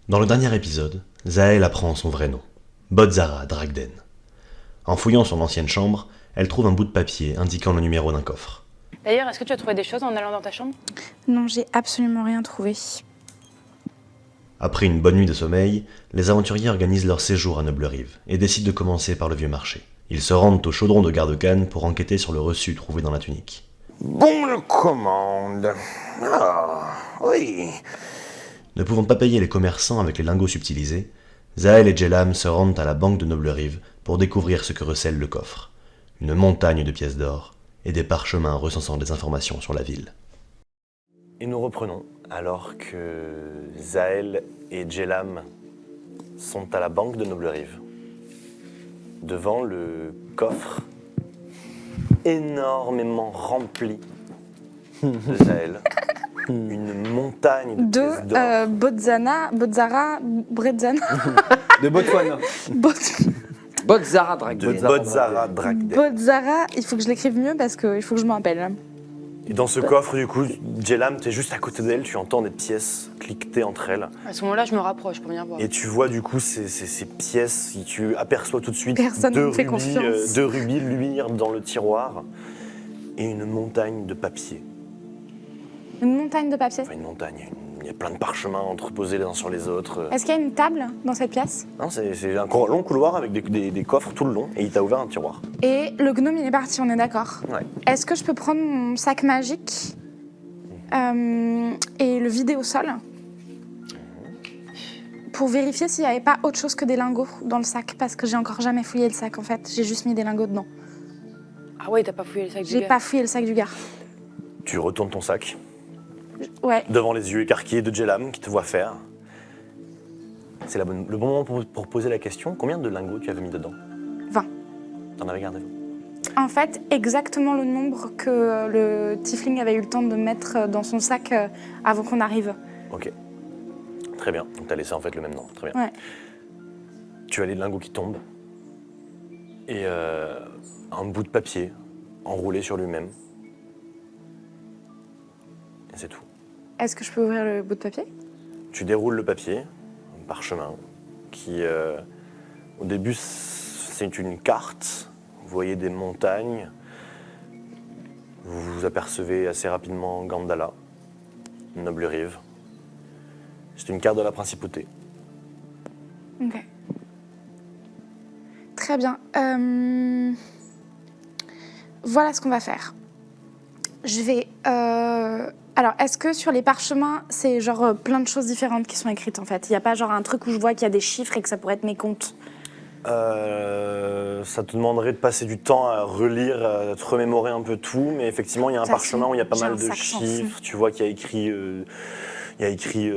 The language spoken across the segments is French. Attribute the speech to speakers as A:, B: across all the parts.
A: Dans le dernier épisode, Zahel apprend son vrai nom, Bodzara Dragden. En fouillant son ancienne chambre, elle trouve un bout de papier indiquant le numéro d'un coffre.
B: D'ailleurs, est-ce que tu as trouvé des choses en allant dans ta chambre?
C: Non, j'ai absolument rien trouvé.
A: Après une bonne nuit de sommeil, les aventuriers organisent leur séjour à Noble-Rive et décident de commencer par le vieux marché. Ils se rendent au chaudron de Garde-Cannes pour enquêter sur le reçu trouvé dans la tunique.
D: Bonne commande. Ah, oui.
A: Ne pouvant pas payer les commerçants avec les lingots subtilisés, Zahel et Djelam se rendent à la banque de Noble-Rive pour découvrir ce que recèle le coffre. Une montagne de pièces d'or et des parchemins recensant des informations sur la ville.
D: Et nous reprenons alors que Zahel et Djelam sont à la banque de Noble-Rive. Devant le coffre énormément rempli de Zahel. Une montagne de pièces d'or.
C: Bodzara, Bredzana.
E: De Botswana. Bodzara Dragden.
D: Bodzara Dragden.
C: Bodzara, il faut que je l'écrive mieux parce qu'il faut que je m'en rappelle.
D: Et dans ce coffre, du coup, Djelam, t'es juste à côté d'elle, tu entends des pièces cliqueter entre elles.
B: À ce moment-là, je me rapproche pour bien voir.
D: Et tu vois du coup ces pièces, tu aperçois tout de suite
C: Personne ne me fait confiance.
D: deux rubis luire dans le tiroir et une montagne de papier.
C: Une montagne de papier.
D: Enfin une montagne, il y a plein de parchemins entreposés les uns sur les autres.
C: Est-ce qu'il y a une table dans cette pièce?
D: Non, c'est un long couloir avec des coffres tout le long et il t'a ouvert un tiroir.
C: Et le gnome, il est parti, on est d'accord?
D: Ouais.
C: Est-ce que je peux prendre mon sac magique et le vider au sol pour vérifier s'il n'y avait pas autre chose que des lingots dans le sac? Parce que j'ai encore jamais fouillé le sac en fait, j'ai juste mis des lingots dedans.
B: Ah ouais, t'as pas fouillé le sac du
C: J'ai
B: gars.
C: pas fouillé le sac du gars.
D: Tu retournes ton sac
C: Ouais.
D: devant les yeux écarquillés de Djelam qui te voit faire. C'est le bon moment pour poser la question. Combien de lingots tu avais mis dedans?
C: 20.
D: T'en avais gardé 20.
C: En fait, exactement le nombre que le tiefling avait eu le temps de mettre dans son sac avant qu'on arrive.
D: Ok. Très bien. Donc t'as laissé en fait le même nombre. Très bien.
C: Ouais.
D: Tu as les lingots qui tombent et un bout de papier enroulé sur lui-même. Et c'est tout.
C: Est-ce que je peux ouvrir le bout de papier?
D: Tu déroules le papier, un parchemin, qui au début c'est une carte. Vous voyez des montagnes. Vous apercevez assez rapidement Gandala, Noble-Rive. C'est une carte de la principauté.
C: Ok. Très bien. Voilà ce qu'on va faire. Je vais... Alors, est-ce que sur les parchemins, c'est genre plein de choses différentes qui sont écrites en fait? Il n'y a pas genre un truc où je vois qu'il y a des chiffres et que ça pourrait être mes comptes?
D: Ça te demanderait de passer du temps à relire, à te remémorer un peu tout, mais effectivement, il y a un
C: Ça,
D: parchemin où il y a pas
C: j'ai
D: mal
C: un
D: de
C: sac sans
D: chiffres. Tu vois qu'il y a écrit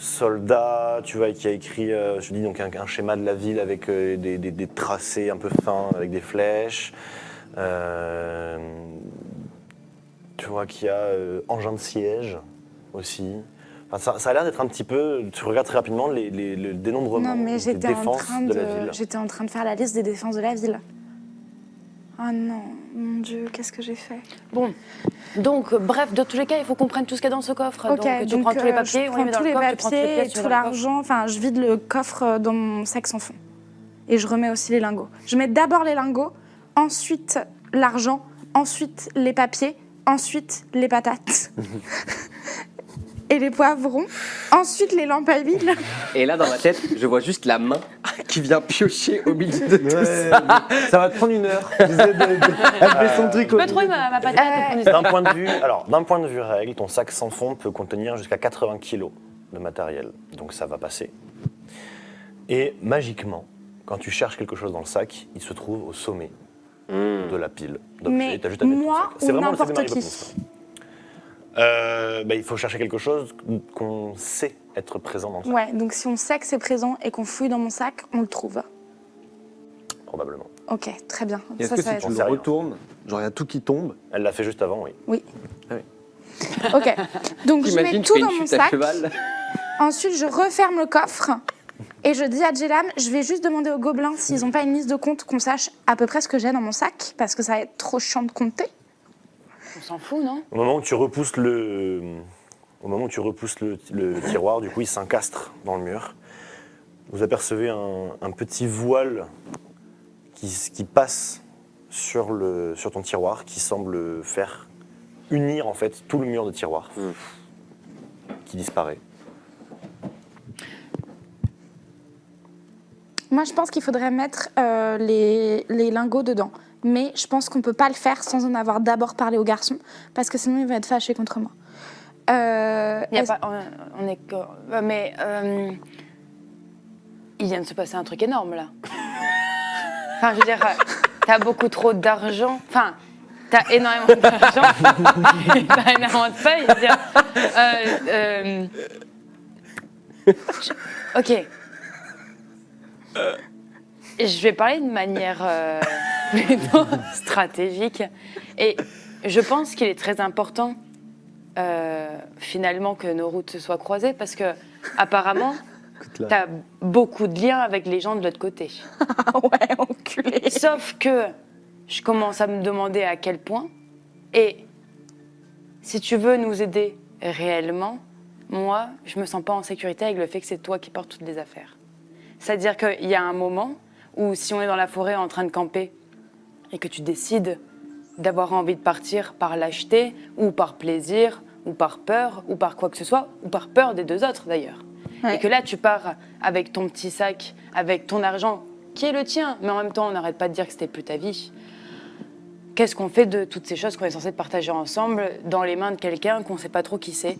D: soldat, tu vois qu'il y a écrit, je te dis donc un schéma de la ville avec des tracés un peu fins, avec des flèches. Tu vois qu'il y a engin de siège aussi. Enfin, ça a l'air d'être un petit peu. Tu regardes très rapidement le dénombrement
C: Non, mais
D: des défenses de la ville.
C: j'étais en train de faire la liste des défenses de la ville. Oh non, mon Dieu, qu'est-ce que j'ai fait?
B: Bon, donc, bref, de tous les cas, il faut qu'on prenne tout ce qu'il y a dans ce coffre.
C: Ok,
B: donc, tu prends tous les papiers,
C: je
B: on
C: prends
B: les met dans
C: tous
B: le
C: les
B: coffre, tu prends toutes les
C: papiers,
B: pièces, tu
C: tout
B: mets dans le coffre.
C: l'argent, enfin, je vide le coffre dans mon sac sans fond. Et je remets aussi les lingots. Je mets d'abord les lingots, ensuite l'argent, ensuite les papiers, ensuite les patates. Et les poivrons, ensuite les lampes à huile.
E: Et là, dans ma tête, je vois juste la main qui vient piocher au milieu de tout ça.
F: Ça va te prendre une heure. Elle fait son truc.
B: Tu peux trouver ma patate?
D: D'un point de vue règle, ton sac sans fond peut contenir jusqu'à 80 kilos de matériel. Donc ça va passer. Et magiquement, quand tu cherches quelque chose dans le sac, il se trouve au sommet de la pile d'objets.
C: Mais
D: T'as juste à mettre ton
C: moi
D: sac. C'est
C: ou
D: vraiment le
C: n'importe
D: Mary
C: qui?
D: Poppins, quoi. Il faut chercher quelque chose qu'on sait être présent dans le sac,
C: Ouais, donc si on sait que c'est présent et qu'on fouille dans mon sac, on le trouve.
D: probablement.
C: Ok, très bien.
F: Et est-ce
C: Ça,
F: que
C: ça va
F: si
C: être-
F: tu le retournes, genre il y a tout qui tombe,
D: Elle l'a fait juste avant, oui.
C: Oui.
F: Ah oui.
C: Ok, donc je mets
E: T'imagines, tu
C: tout
E: fais
C: dans
E: une
C: mon
E: chute à
C: sac.
E: cheval.
C: Ensuite, je referme le coffre et je dis à Djelam, je vais juste demander aux gobelins s'ils n'ont pas une liste de comptes qu'on sache à peu près ce que j'ai dans mon sac, parce que ça va être trop chiant de compter.
B: On s'en fout, non?
D: Au moment où tu repousses Au moment où tu repousses le tiroir, du coup, il s'incastre dans le mur. Vous apercevez un petit voile qui passe sur ton tiroir, qui semble faire unir en fait tout le mur de tiroir, qui disparaît.
C: Moi, je pense qu'il faudrait mettre les lingots dedans. Mais je pense qu'on ne peut pas le faire sans en avoir d'abord parlé au garçon, parce que sinon, il va être fâché contre moi.
B: Il y a pas, on est, mais il vient de se passer un truc énorme là. Enfin, je veux dire, t'as beaucoup trop d'argent. Enfin, t'as énormément d'argent. Et t'as énormément de feuilles. Ok. Je vais parler de manière plutôt stratégique. Et je pense qu'il est très important, finalement, que nos routes se soient croisées, parce que, apparemment, t'as beaucoup de liens avec les gens de l'autre côté.
C: Ah ouais, enculé.
B: Sauf que je commence à me demander à quel point. Et si tu veux nous aider réellement, moi, je me sens pas en sécurité avec le fait que c'est toi qui portes toutes les affaires. C'est-à-dire qu'il y a un moment où si on est dans la forêt en train de camper et que tu décides d'avoir envie de partir par lâcheté ou par plaisir ou par peur ou par quoi que ce soit, ou par peur des deux autres d'ailleurs.
C: Ouais.
B: Et que là, tu pars avec ton petit sac, avec ton argent, qui est le tien, mais en même temps, on n'arrête pas de dire que c'était plus ta vie. Qu'est-ce qu'on fait de toutes ces choses qu'on est censé partager ensemble dans les mains de quelqu'un qu'on ne sait pas trop qui c'est?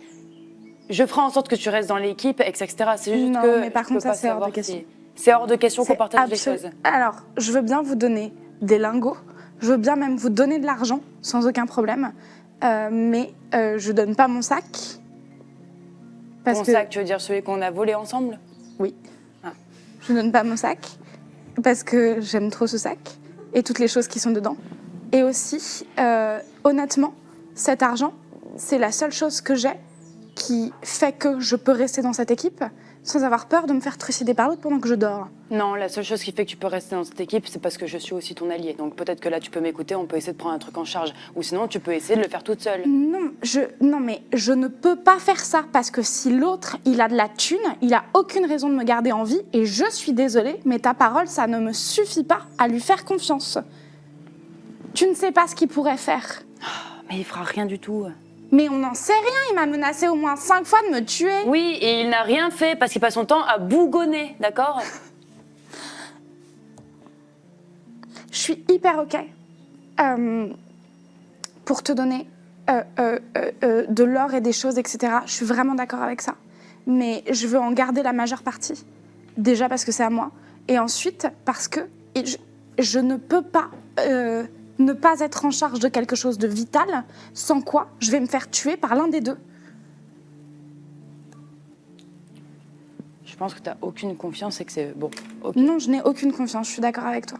B: Je ferai en sorte que tu restes dans l'équipe, etc. C'est juste
C: Non,
B: que
C: mais par
B: je peux
C: contre, ça,
B: pas
C: c'est hors de
B: savoir
C: question.
B: si- C'est hors de question qu'on
C: C'est
B: partage les
C: absolu-
B: choses.
C: Alors, je veux bien vous donner des lingots. Je veux bien même vous donner de l'argent, sans aucun problème. Mais je donne pas mon sac. Parce
B: Ton
C: que
B: sac, tu veux dire celui qu'on a volé ensemble?
C: oui,
B: Ah.
C: je donne pas mon sac parce que j'aime trop ce sac et toutes les choses qui sont dedans. Et aussi, honnêtement, cet argent, c'est la seule chose que j'ai qui fait que je peux rester dans cette équipe sans avoir peur de me faire trucider par l'autre pendant que je dors.
B: Non, la seule chose qui fait que tu peux rester dans cette équipe, c'est parce que je suis aussi ton allié. Donc peut-être que là, tu peux m'écouter, on peut essayer de prendre un truc en charge. Ou sinon, tu peux essayer de le faire toute seule.
C: Non, mais je ne peux pas faire ça parce que si l'autre, il a de la thune, il a aucune raison de me garder en vie et je suis désolée, mais ta parole, ça ne me suffit pas à lui faire confiance. Tu ne sais pas ce qu'il pourrait faire.
B: Mais il fera rien du tout.
C: Mais on n'en sait rien, il m'a menacé au moins 5 fois de me tuer.
B: Oui, et il n'a rien fait parce qu'il passe son temps à bougonner, d'accord?
C: Je suis hyper OK pour te donner de l'or et des choses, etc. Je suis vraiment d'accord avec ça. Mais je veux en garder la majeure partie. Déjà parce que c'est à moi. Et ensuite parce que je ne peux pas ne pas être en charge de quelque chose de vital, sans quoi je vais me faire tuer par l'un des deux.
B: Je pense que tu n'as aucune confiance et que c'est bon. Ok,
C: Non, je n'ai aucune confiance, je suis d'accord avec toi.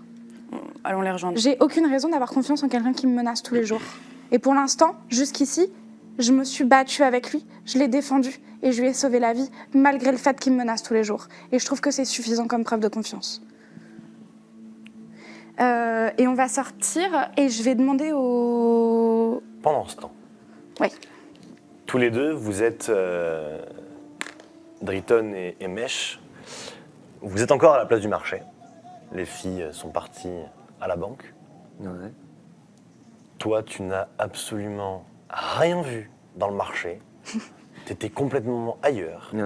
B: allons les rejoindre.
C: J'ai aucune raison d'avoir confiance en quelqu'un qui me menace tous les jours. Et pour l'instant, jusqu'ici, je me suis battue avec lui, je l'ai défendu et je lui ai sauvé la vie, malgré le fait qu'il me menace tous les jours. Et je trouve que c'est suffisant comme preuve de confiance. Et on va sortir et je vais demander au...
D: Pendant ce temps,
C: Oui.
D: tous les deux, vous êtes Driton et Mesh. Vous êtes encore à la place du marché. Les filles sont parties à la banque.
E: Ouais.
D: Toi, tu n'as absolument rien vu dans le marché. T'étais complètement ailleurs.
E: Ouais.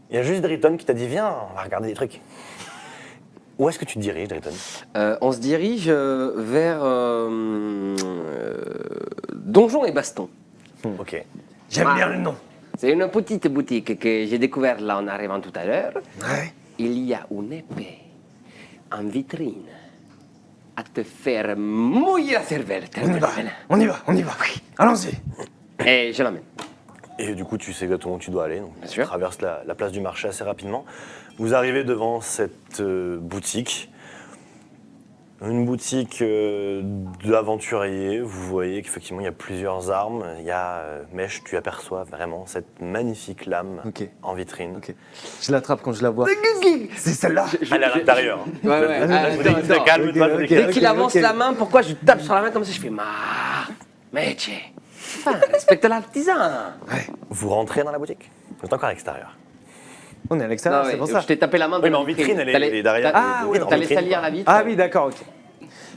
D: Il y a juste Driton qui t'a dit « Viens, on va regarder des trucs ». Où est-ce que tu te diriges, Driton?
E: On se dirige vers Donjons et Bastons.
D: Ok.
F: J'aime
E: Ah.
F: bien le nom.
E: C'est une petite boutique que j'ai découverte là en arrivant tout à l'heure.
F: Ouais.
E: Il y a une épée en vitrine à te faire mouiller la cervelle.
F: On y va. Allons-y.
E: Et je l'emmène.
D: Et du coup, tu sais exactement où tu dois aller. Donc,
E: Bien
D: tu
E: sûr.
D: traverses la place du marché assez rapidement. Vous arrivez devant cette boutique. Une boutique d'aventuriers. Vous voyez qu'effectivement, il y a plusieurs armes. Il y a, Mesh, tu aperçois vraiment cette magnifique lame
F: Ok.
D: en vitrine.
F: Ok. Je l'attrape quand je la vois. C'est celle-là.
D: Elle est à l'intérieur. hein.
E: Ouais, ouais.
D: Là, je vous dis,
E: Attends,
D: calme-toi,
F: ok,
D: je vous dis,
F: ok.
E: Dès qu'il avance la main, pourquoi je tape sur la main comme ça? Je fais ma métier. enfin, respecte l'artisan.
D: Vous rentrez dans la boutique. Vous êtes encore à l'extérieur.
F: On est à l'extérieur,
E: Non,
F: c'est pour
E: ouais,
F: ça.
E: je t'ai tapé la main.
D: Oui, mais en vitrine, elle est derrière.
F: Ah, oui, en
E: T'allais
D: vitrine,
E: salir
D: quoi.
E: la vitre.
F: Ah oui, d'accord, ok.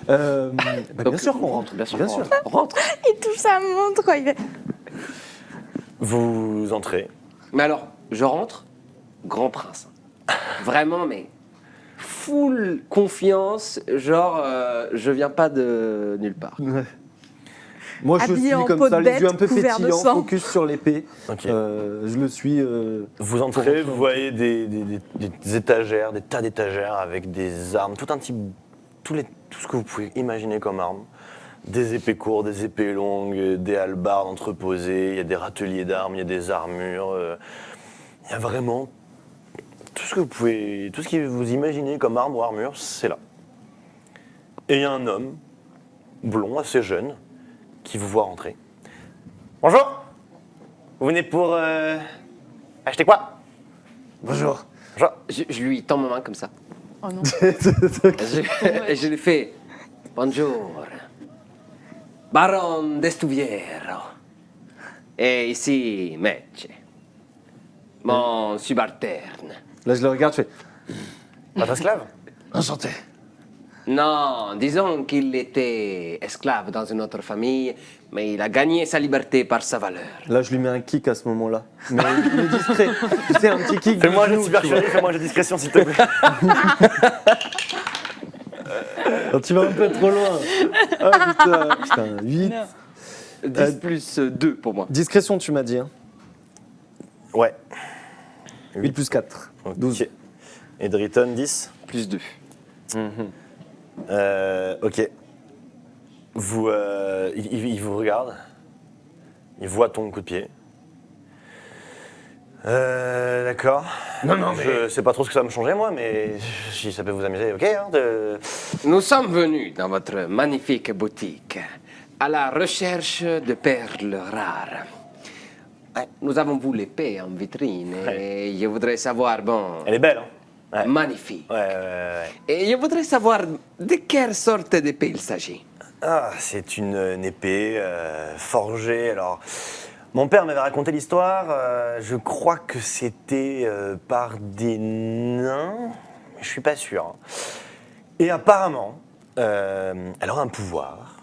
F: Bien
E: Donc,
F: sûr qu'on rentre.
E: Bien sûr,
F: Bien
E: qu'on
F: sûr.
E: rentre. On rentre.
C: Il touche sa montre, quoi. Il fait...
D: Vous entrez.
E: Mais alors, je rentre, grand prince. Vraiment, mais full confiance, genre, je viens pas de nulle part.
F: Ouais. Moi, je
C: Habillé
F: suis
C: en
F: comme
C: peau
F: ça,
C: de
F: les
C: bête,
F: yeux un peu
C: couvert de
F: pétillants,
C: sang.
F: focus sur l'épée.
D: Ok.
F: Je le suis.
D: Vous entrez, vous voyez des étagères, des tas d'étagères avec des armes, tout ce que vous pouvez imaginer comme armes. Des épées courtes, des épées longues, des hallebardes entreposées, il y a des râteliers d'armes, il y a des armures. Il y a vraiment tout ce que vous imaginez comme armes ou armures, c'est là. Et il y a un homme, blond, assez jeune, qui vous voit rentrer. Bonjour. Vous venez pour acheter quoi?
F: Bonjour.
D: Bonjour.
E: Je lui tends ma main comme ça.
B: Oh non.
E: Et je lui fais bonjour, Baron d'Estuviero. Et ici, Mecce, mon subalterne.
F: Là, je le regarde, je fais
D: Votre esclave?
F: enchanté.
E: Non, disons qu'il était esclave dans une autre famille, mais il a gagné sa liberté par sa valeur.
F: Là, je lui mets un kick à ce moment-là. Mais discret. Tu sais, un petit kick.
D: Fais-moi un
F: de
D: jeu de
F: genou, tu vois.
D: supercherie, fais-moi un jeu de discrétion s'il te plaît.
F: Alors, tu vas un peu trop loin. Ah putain, 8.
E: 10 plus 2 pour moi.
F: Discrétion, tu m'as dit. Hein.
D: Ouais.
F: 8 plus 4. 12.
D: Ok. Et Driton, 10.
E: Plus 2.
D: Ok. Il vous regarde. Il voit ton coup de pied. D'accord.
F: Non, mais.
D: Je sais pas trop ce que ça va me changer, moi, mais si ça peut vous amuser, ok. Hein,
E: Nous sommes venus dans votre magnifique boutique à la recherche de perles rares. Nous avons vu l'épée en vitrine et je voudrais savoir, bon,
D: Elle est belle, hein. Ouais.
E: magnifique.
D: Ouais.
E: Et je voudrais savoir de quelle sorte d'épée il s'agit.
D: Ah, c'est une épée forgée. Alors, mon père m'avait raconté l'histoire. Je crois que c'était par des nains, mais je suis pas sûr. Hein. Et apparemment, elle aura un pouvoir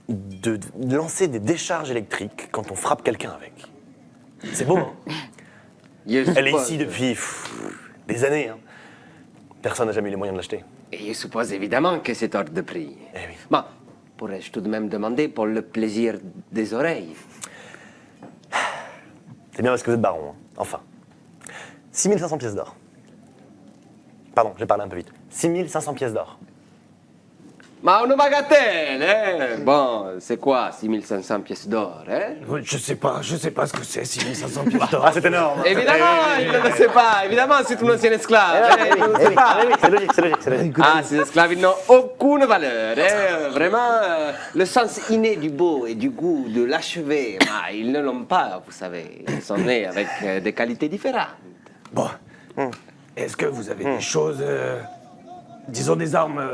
D: de lancer des décharges électriques quand on frappe quelqu'un avec. C'est beau, hein. Elle est ici depuis des années. Hein. Personne n'a jamais eu les moyens de l'acheter.
E: Et je suppose évidemment que c'est hors de prix.
D: Eh oui.
E: Bon, pourrais-je tout de même demander pour le plaisir des oreilles?
D: C'est bien parce que vous êtes baron. Hein. Enfin. 6500 pièces d'or. Pardon, j'ai parlé un peu vite. 6500 pièces d'or.
E: Ma une bagatelle, hein? Bon, c'est quoi 6500 pièces d'or, hein?
F: Oui, je sais pas ce que c'est, 6500 pièces d'or.
D: Ah, c'est énorme.
E: Évidemment, il ne le sait pas. Évidemment, c'est un ancien esclave. hein, il ne le sait pas.
D: C'est logique.
E: Ah, ces esclaves, ils n'ont aucune valeur. Hein? Vraiment, le sens inné du beau et du goût de l'achevé, ils ne l'ont pas, vous savez. Ils sont nés avec des qualités différentes.
G: Bon. Est-ce que vous avez des choses, disons des armes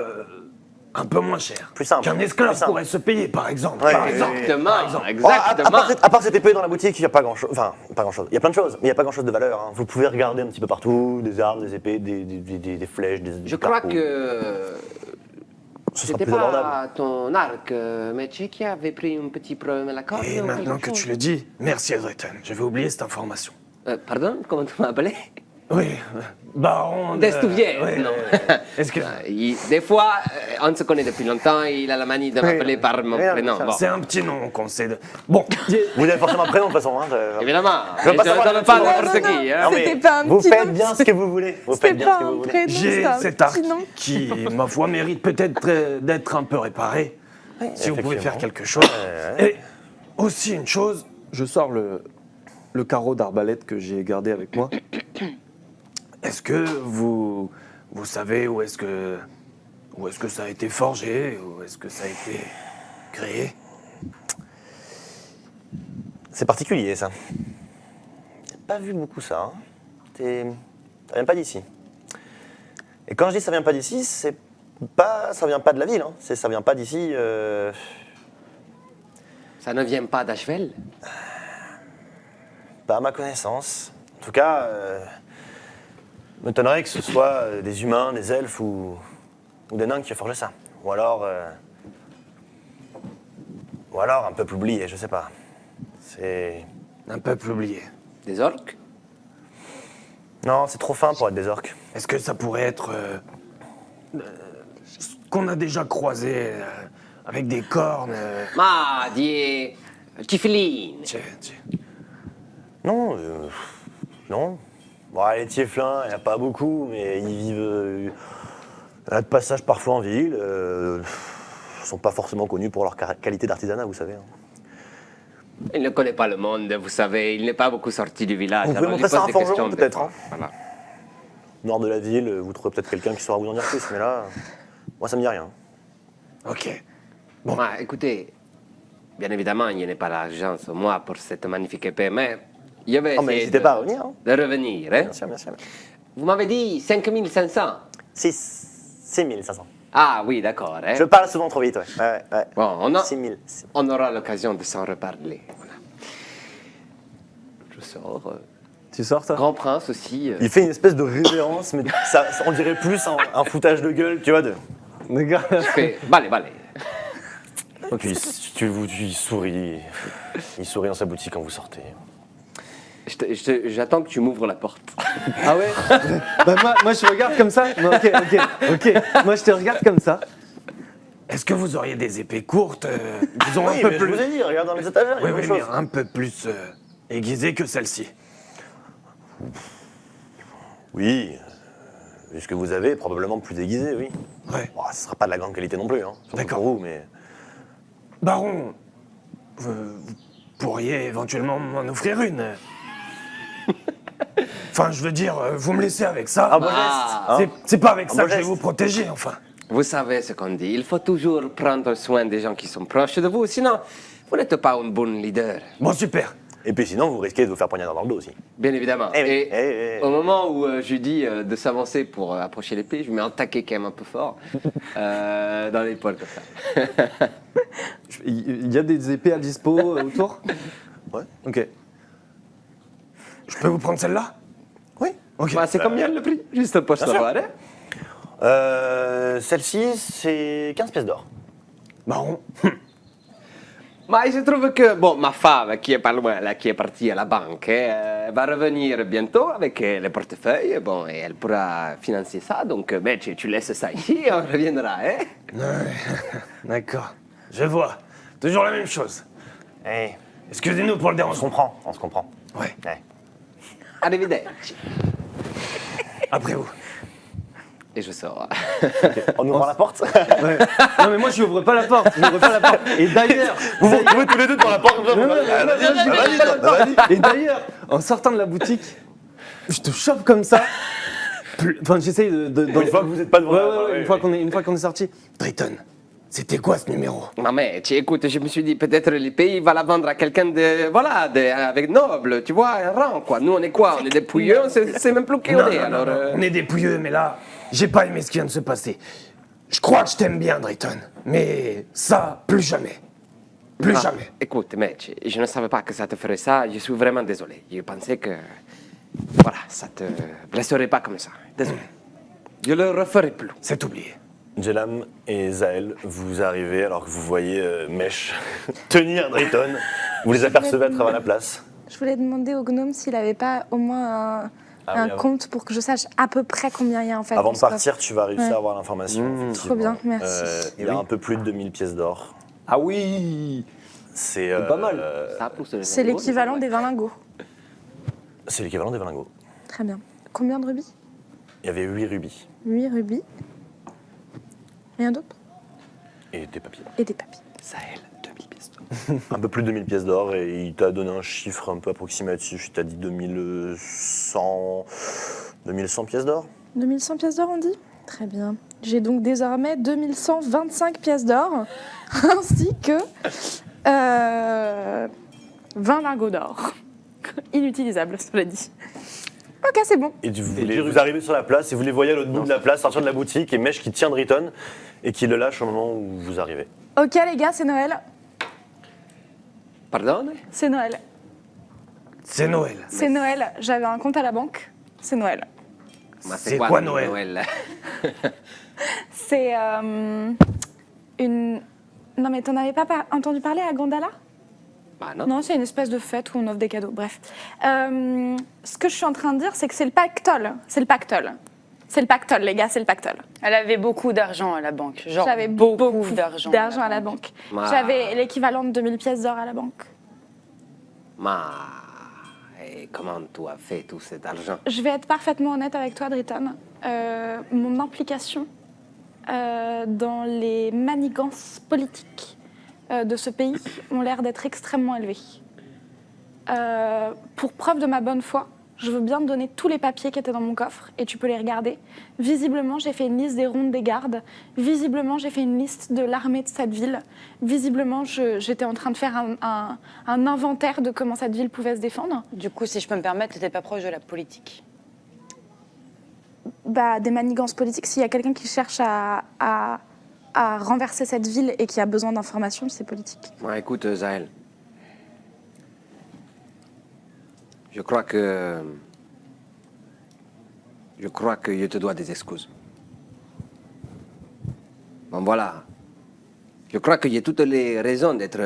G: un peu moins chères
D: Plus simple,
G: qu'un esclave
D: plus simple.
G: pourrait se payer, par exemple.
D: Ouais,
G: par
D: ouais,
G: exemple.
D: ouais.
E: Exactement,
D: Oh,
E: exactement.
D: à part cette épée dans la boutique, il n'y a pas grand-chose. Enfin, pas grand-chose. Il y a plein de choses, mais il n'y a pas grand-chose de valeur. Hein. Vous pouvez regarder un petit peu partout, des armes, des épées, des flèches, des
E: Je crois
D: carreaux.
E: que
D: Ce sera
E: c'était
D: plus abordable.
E: pas ton arc, mais qui avait pris un petit problème à la corde.
G: Et
E: ou
G: maintenant
E: quelque
G: que
E: chose.
G: tu le dis, merci Edriton, j'avais oublié cette information.
E: Pardon, comment tu m'as appelé?
G: Oui, baron de...
E: D'Estuvière,
G: ouais,
E: non.
G: Est-ce que...
E: Des fois, on se connaît depuis longtemps, il a la manie de m'appeler par mon
D: Oui,
E: prénom.
D: ça.
E: Bon.
G: C'est un petit nom qu'on sait de... Bon,
D: Vous avez forcément un prénom de toute façon. Hein,
E: Évidemment,
D: Je veux pas
E: je
D: savoir
E: ne donne
D: le
E: pas
D: nom.
E: n'importe
C: Non,
E: qui. Hein.
D: Non, mais
C: C'était pas un
D: vous
C: petit
D: faites
C: nom,
D: bien ce que vous voulez. Vous
C: C'était
D: faites bien
C: pas
D: ce que vous
C: un
D: voulez.
C: prénom,
G: j'ai
C: c'était un
G: cet
C: petit
G: arc
C: nom.
G: qui, ma foi, mérite peut-être d'être un peu réparé. Si vous pouvez faire
D: effectivement.
G: quelque chose. Et aussi une chose,
F: Je sors le carreau d'arbalète que j'ai gardé avec moi.
G: est-ce que vous savez où est-ce que ça a été forgé, où est-ce que ça a été créé?
D: C'est particulier ça. J'ai pas vu beaucoup ça. Hein. Ça vient pas d'ici. Et quand je dis ça vient pas d'ici, ça vient pas de la ville. Hein. Ça vient pas d'ici.
E: Ça ne vient pas d'Ashvel?
D: Pas à ma connaissance. En tout cas, m'étonnerait que ce soit des humains, des elfes ou des nains qui aient forgé ça. Ou alors un peuple oublié, je sais pas. C'est...
G: Un peuple oublié.
E: Des orques?
D: Non, c'est trop fin pour être des orques.
G: Est-ce que ça pourrait être ce qu'on a déjà croisé avec des cornes
E: Ma, die Tiefling.
G: tiens.
D: Non, non. Bon, les tieflins, il n'y en a pas beaucoup, mais ils vivent de passage parfois en ville. Ils sont pas forcément connus pour leur qualité d'artisanat, vous savez. Hein.
E: Il ne connaît pas le monde, vous savez, il n'est pas beaucoup sorti du village.
D: Vous pouvez
E: alors il
D: montrer ça à
E: pose
D: un
E: des questions
D: forgeron,
E: des
D: peut-être,
E: fois.
D: hein.
E: Voilà.
D: Nord de la ville, vous trouverez peut-être quelqu'un qui saura vous en dire plus, mais là, moi, ça me dit rien.
G: Ok.
E: Ah, écoutez, bien évidemment, il n'y a pas l'argent sur moi pour cette magnifique épée, mais je vais
D: Oh, mais
E: essayer
D: n'hésitez pas à revenir. Hein.
E: de revenir. Hein.
D: Bien sûr, bien sûr.
E: Vous m'avez dit 5500.
D: 6500.
E: Ah oui, d'accord. Hein.
D: Je parle souvent trop vite, ouais. Ouais.
E: Bon,
D: 6000.
E: on aura l'occasion de s'en reparler. Voilà. Je sors.
F: Tu sors, toi?
E: Grand Prince aussi.
D: Il fait une espèce de révérence, mais on dirait plus un foutage de gueule, tu vois.
F: D'accord.
E: Je fais balai.
D: Puis il sourit. Il sourit dans sa boutique quand vous sortez.
E: J'attends que tu m'ouvres la porte.
F: Ah ouais? Bah moi je regarde comme ça. Non, ok. Moi je te regarde comme ça.
G: Est-ce que vous auriez des épées courtes, disons
D: Oui,
G: un peu
D: mais
G: plus...
D: je vous ai dit, regarde dans les étagères, il y
G: Oui,
D: a
G: oui,
D: quelque
G: mais
D: chose.
G: un peu plus aiguisées que celle-ci.
D: Oui, vu ce que vous avez, probablement plus déguisé, oui.
G: Ouais.
D: Bon, ce sera pas de la grande qualité non plus, hein. Surtout
G: D'accord.
D: pour vous, mais...
G: Baron, vous pourriez éventuellement m'en offrir une. Enfin, je veux dire, vous me laissez avec ça.
D: Un beau geste, hein.
G: C'est pas avec
D: Un
G: ça
D: beau
G: que je vais
D: geste.
G: vous protéger, enfin.
E: Vous savez ce qu'on dit, il faut toujours prendre soin des gens qui sont proches de vous, sinon vous n'êtes pas un bon leader.
G: Bon, super.
D: Et puis sinon, vous risquez de vous faire poignarder dans le dos aussi.
E: Bien évidemment.
D: Eh oui,
E: Et
D: eh oui.
E: au moment où je lui dis de s'avancer pour approcher l'épée, je lui mets un taquet quand même un peu fort dans l'épaule comme ça.
F: Il y a des épées à dispo autour?
D: Ouais.
F: Ok.
G: Je peux vous prendre celle-là?
D: Oui.
G: Ok.
E: Bah, c'est combien le prix? Juste pour
D: Bien sûr.
E: savoir. Hein.
D: Celle-ci, c'est 15 pièces d'or.
G: Baron,
E: Bah, il se trouve que bon, ma femme qui est pas loin, là, qui est partie à la banque, va revenir bientôt avec le portefeuille, bon, et elle pourra financer ça. Donc, ben, tu laisses ça ici et on reviendra, hein?
G: d'accord. Je vois. Toujours la même chose.
D: Eh,
G: Excusez-nous pour le
D: on se
G: dérangement.
D: comprend, on se comprend.
G: Ouais,
D: Ouais.
E: Arrivederci.
G: après vous.
E: Et je sors.
D: On ouvre la porte.
F: Ouais. Non mais moi je n'ouvre pas la porte. Et d'ailleurs,
D: Vous vous retrouvez tous les deux devant la porte. Comme ça,
F: Non, non,
D: Ah,
F: non,
D: vas-y,
F: non,
D: vas-y,
F: non,
D: bah, vas-y.
F: et d'ailleurs, en sortant de la boutique, je te chope comme ça. Enfin, j'essaye de
D: Une fois que vous n'êtes pas devant
F: Ouais,
D: la
F: ouais,
D: porte,
F: ouais,
D: oui,
F: une fois qu'on est sorti.
G: Drayton, c'était quoi ce numéro?
E: Non mais tu écoutes, je me suis dit peut-être l'épée il va la vendre à quelqu'un de voilà avec noble, tu vois, un rang quoi. Nous on est quoi? On est des pouilleux, on sait même plus qui on est. Alors
G: On est des pouilleux, mais là, j'ai pas aimé ce qui vient de se passer. Je crois que je t'aime bien, Drayton, mais ça, plus jamais. Plus
E: ah,
G: jamais.
E: écoute mec, je ne savais pas que ça te ferait ça. Je suis vraiment désolé. Je pensais que voilà, ça te blesserait pas comme ça. Désolé. Je le referai plus.
G: C'est oublié.
D: Jelam et Zael, vous arrivez alors que vous voyez Mèche tenir Drayton. Vous les apercevez à travers la place.
C: Je voulais demander au gnome s'il avait pas au moins un
D: Ah oui, avant-
C: compte pour que je sache à peu près combien il y a en fait.
D: Avant
C: dans
D: de
C: ce coffre.
D: partir, tu vas réussir
C: Ouais.
D: à avoir l'information.
C: Trop bien,
D: effectivement.
C: merci.
D: Il y a un peu plus de 2000 pièces d'or.
F: Ah oui.
D: C'est
F: pas mal.
E: Ça pousse les
C: C'est
E: lingots,
C: l'équivalent
E: ouais.
C: des 20 lingots.
D: C'est l'équivalent des 20 lingots.
C: Très bien. Combien de rubis?
D: Il y avait 8 rubis
C: 8 rubis. Rien d'autre?
D: et des papiers.
C: Et des papiers.
E: Sahel, 2000 pièces d'or.
D: Un peu plus de 2000 pièces d'or et il t'a donné un chiffre un peu approximatif. Il t'a dit 2100 pièces d'or.
C: 2100 pièces d'or, on dit? Très bien. J'ai donc désormais 2125 pièces d'or, ainsi que 20 lingots d'or. Inutilisable, cela dit. Ok, c'est bon.
D: Et vous arrivez sur la place et vous les voyez à l'autre bout de la place sortir de la boutique et Mèche qui tient Drayton et qui le lâche au moment où vous arrivez.
C: Ok, les gars, c'est Noël.
E: Pardon?
C: C'est Noël.
G: C'est Noël.
C: C'est Noël. J'avais un compte à la banque. C'est Noël.
E: Mais
G: C'est quoi Noël?
C: C'est une... Non mais t'en avais pas entendu parler à Gondala?
E: Bah non.
C: Non, c'est une espèce de fête où on offre des cadeaux. Bref. Ce que je suis en train de dire, c'est que c'est le pactole. C'est le pactole. C'est le pactole, les gars, c'est le pactole.
B: Elle avait beaucoup d'argent à la banque. Genre
C: J'avais
B: beaucoup d'argent.
C: à la banque.
E: Ah.
C: J'avais l'équivalent de 2000 pièces d'or à la banque.
E: Et comment tu as fait tout cet argent?
C: Je vais être parfaitement honnête avec toi, Driton. Mon implication dans les manigances politiques de ce pays ont l'air d'être extrêmement élevées. Pour preuve de ma bonne foi, je veux bien te donner tous les papiers qui étaient dans mon coffre et tu peux les regarder. Visiblement, j'ai fait une liste des rondes des gardes. Visiblement, j'ai fait une liste de l'armée de cette ville. Visiblement, j'étais en train de faire un inventaire de comment cette ville pouvait se défendre.
B: Du coup, si je peux me permettre, t'étais pas proche de la politique.
C: Bah, des manigances politiques, s'il y a quelqu'un qui cherche à renverser cette ville et qui a besoin d'informations, c'est politique.
E: Ouais, écoute, Zahel. Je crois que je te dois des excuses. Bon, voilà. Je crois qu'il y a toutes les raisons d'être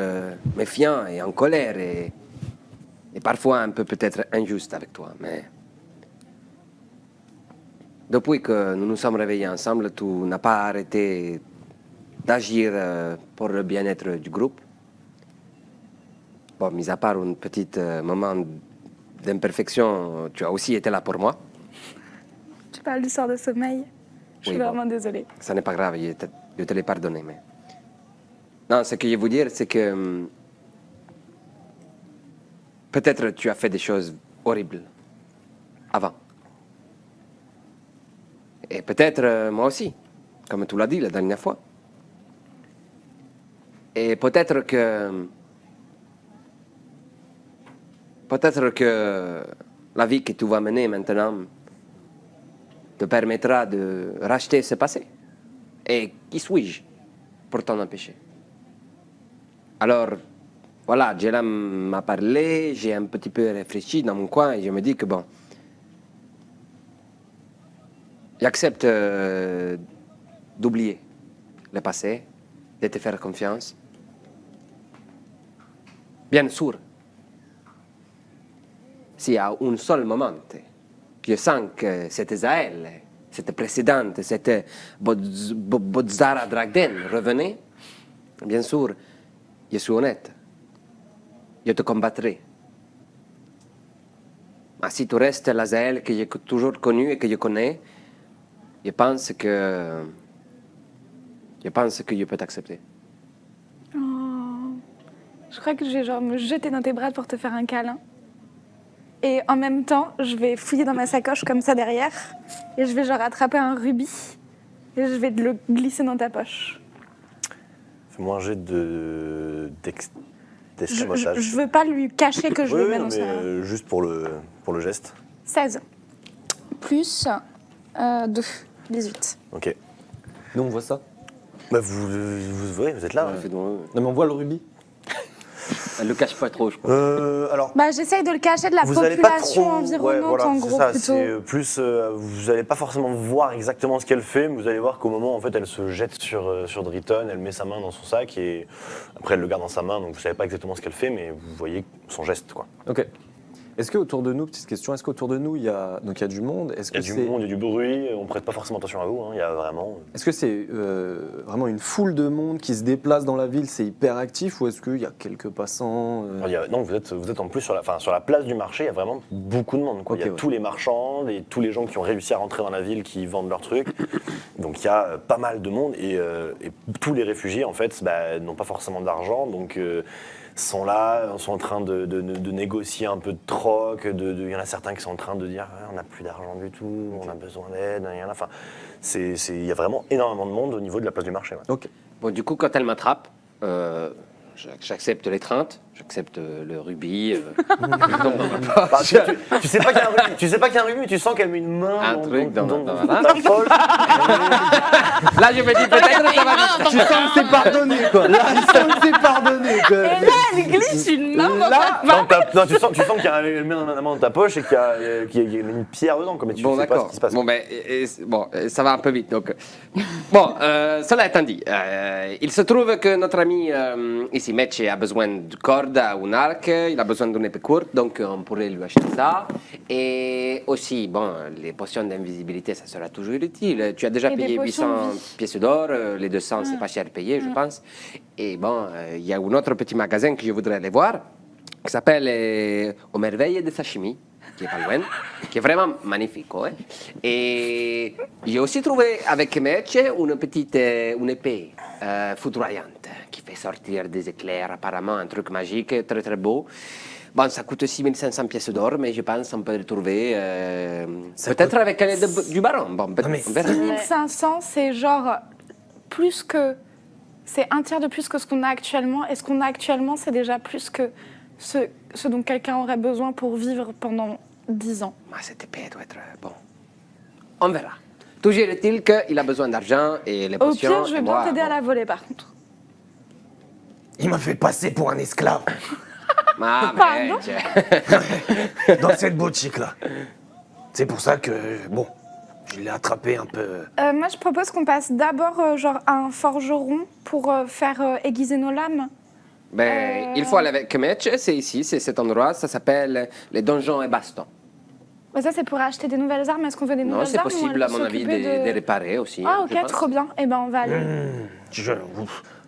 E: méfiant et en colère et parfois un peu peut-être injuste avec toi, mais depuis que nous nous sommes réveillés ensemble, tu n'as pas arrêté d'agir pour le bien-être du groupe. Bon, mis à part un petit moment d'imperfection, tu as aussi été là pour moi.
C: Tu parles du sort de sommeil. Je suis
E: Oui, bon.
C: vraiment désolée.
E: Ça n'est pas grave, je te l'ai pardonné. Mais... Non, ce que je veux dire, c'est que peut-être tu as fait des choses horribles avant. Et peut-être moi aussi, comme tu l'as dit la dernière fois. Et peut-être que la vie que tu vas mener maintenant te permettra de racheter ce passé. Et qui suis-je pour t'en empêcher? Alors, voilà, Jelam m'a parlé, j'ai un petit peu réfléchi dans mon coin et je me dis que bon, j'accepte d'oublier le passé, de te faire confiance. Bien sûr, s'il y a un seul moment que je sens que cette Zahel, cette précédente, cette Bodzara Dragden revenait, bien sûr, je suis honnête. Je te combattrai. Mais si tu restes la Zahel que j'ai toujours connue et que je connais, je pense que je peux t'accepter.
C: Oh. Je crois que je vais genre me jeter dans tes bras pour te faire un câlin. Et en même temps, je vais fouiller dans ma sacoche comme ça derrière. Et je vais genre attraper un rubis. Et je vais le glisser dans ta poche.
D: Fais-moi un jet d'escamotage.
C: Je veux pas lui cacher que je
D: Oui,
C: le
D: oui,
C: mets
D: non,
C: dans
D: mais
C: sa...
D: juste pour le geste.
C: 16. Plus 2. 18.
D: Ok.
F: Nous, on voit ça.
D: Bah vous êtes là. hein.
F: Non, mais on voit le rubis.
E: Elle le cache pas trop, je crois.
D: Alors,
C: Bah, j'essaye de le cacher de la
D: vous allez pas
C: population
D: trop.
C: environnante,
D: Ouais, voilà,
C: en
D: c'est
C: gros,
D: ça,
C: plutôt.
D: c'est plus. Vous allez pas forcément voir exactement ce qu'elle fait, mais vous allez voir qu'au moment, en fait, elle se jette sur Driton, elle met sa main dans son sac et après elle le garde dans sa main, donc vous savez pas exactement ce qu'elle fait, mais vous voyez son geste, quoi.
F: Ok. Est-ce qu'autour de nous, petite question, est-ce qu'autour de nous, il y a du monde? Est-ce
D: Il y a
F: que
D: du
F: c'est
D: monde, il y a du bruit, on prête pas forcément attention à vous, hein, il y a vraiment.
F: est-ce que c'est vraiment une foule de monde qui se déplace dans la ville, c'est hyper actif, ou est-ce qu'il y a quelques passants
D: Non, vous êtes en plus sur la place du marché, il y a vraiment beaucoup de monde, quoi.
F: Ok,
D: Il y a
F: ouais.
D: tous les marchands, tous les gens qui ont réussi à rentrer dans la ville, qui vendent leurs trucs. Donc il y a pas mal de monde et tous les réfugiés, en fait, n'ont pas forcément d'argent, donc sont là, sont en train de négocier un peu de troc. Il y en a certains qui sont en train de dire on n'a plus d'argent du tout, on a besoin d'aide. Enfin, il y a vraiment énormément de monde au niveau de la place du marché. Ouais.
F: Ok.
E: Bon, du coup, quand elle m'attrape, j'accepte l'étreinte J'accepte le rubis.
D: Bah, tu sais pas qu'il y a un rubis, tu sais pas qu'il y a un rubis, mais tu sens qu'elle met une main
E: Un truc dans la
D: ta poche.
E: Là, je me dis peut-être que ça va vite.
F: Tu sens que c'est pardonné, quoi. Tu sens que c'est pardonné, quoi.
C: Et là, elle glisse une main dans ta
D: Non, tu sens qu'elle met un main dans ta poche et qu'il y a une pierre dedans, comme tu
E: Bon,
D: sais pas ce
E: d'accord.
D: qui se passe.
E: Bon, ça va un peu vite. Donc. Bon, cela étant dit, il se trouve que notre ami ici, Meche, a besoin de corde ou un arc, il a besoin d'une épée courte, donc on pourrait lui acheter ça. Et aussi, bon, les potions d'invisibilité, ça sera toujours utile. Tu as déjà
C: Et des
E: payé
C: potions
E: 800
C: de vie.
E: pièces d'or, les 200, c'est pas cher payé, je pense. Et bon, il y a un autre petit magasin que je voudrais aller voir, qui s'appelle Aux Merveilles de Sashimi, qui est pas loin, qui est vraiment magnifique. Ouais. Et j'ai aussi trouvé avec Meche une épée foudroyante qui fait sortir des éclairs, apparemment un truc magique, très très beau. Bon, ça coûte 6500 pièces d'or, mais je pense qu'on peut le trouver peut-être avec l'aide du baron. Bon,
F: Non, mais-
E: on verra.
C: 1500, c'est genre plus que. C'est un tiers de plus que ce qu'on a actuellement. Et ce qu'on a actuellement, c'est déjà plus que ce dont quelqu'un aurait besoin pour vivre pendant 10 ans.
E: Mais cette épée doit être bon. On verra. Toujours est-il qu'il a besoin d'argent et les
C: Au
E: potions.
C: pire, je vais
E: et
C: bien
E: moi,
C: t'aider à
E: bon.
C: la voler, par contre.
G: Il m'a fait passer pour un esclave
E: Ah,
C: Pardon
E: Meche.
G: dans cette boutique-là. C'est pour ça que, bon, je l'ai attrapé un peu.
C: Moi, je propose qu'on passe d'abord genre à un forgeron pour faire aiguiser nos lames.
E: Ben, il faut aller avec Meche, c'est ici, c'est cet endroit, ça s'appelle les donjons et bastons.
C: Bah, ça, c'est pour acheter des nouvelles armes. Est-ce qu'on veut des
E: Non,
C: nouvelles
E: c'est
C: armes ou
E: possible,
C: on
E: à mon
C: peut
E: avis, de
C: s'occuper de-
E: réparer aussi.
C: Ah,
E: je
C: ok,
E: pense.
C: trop bien. Eh ben, on va aller.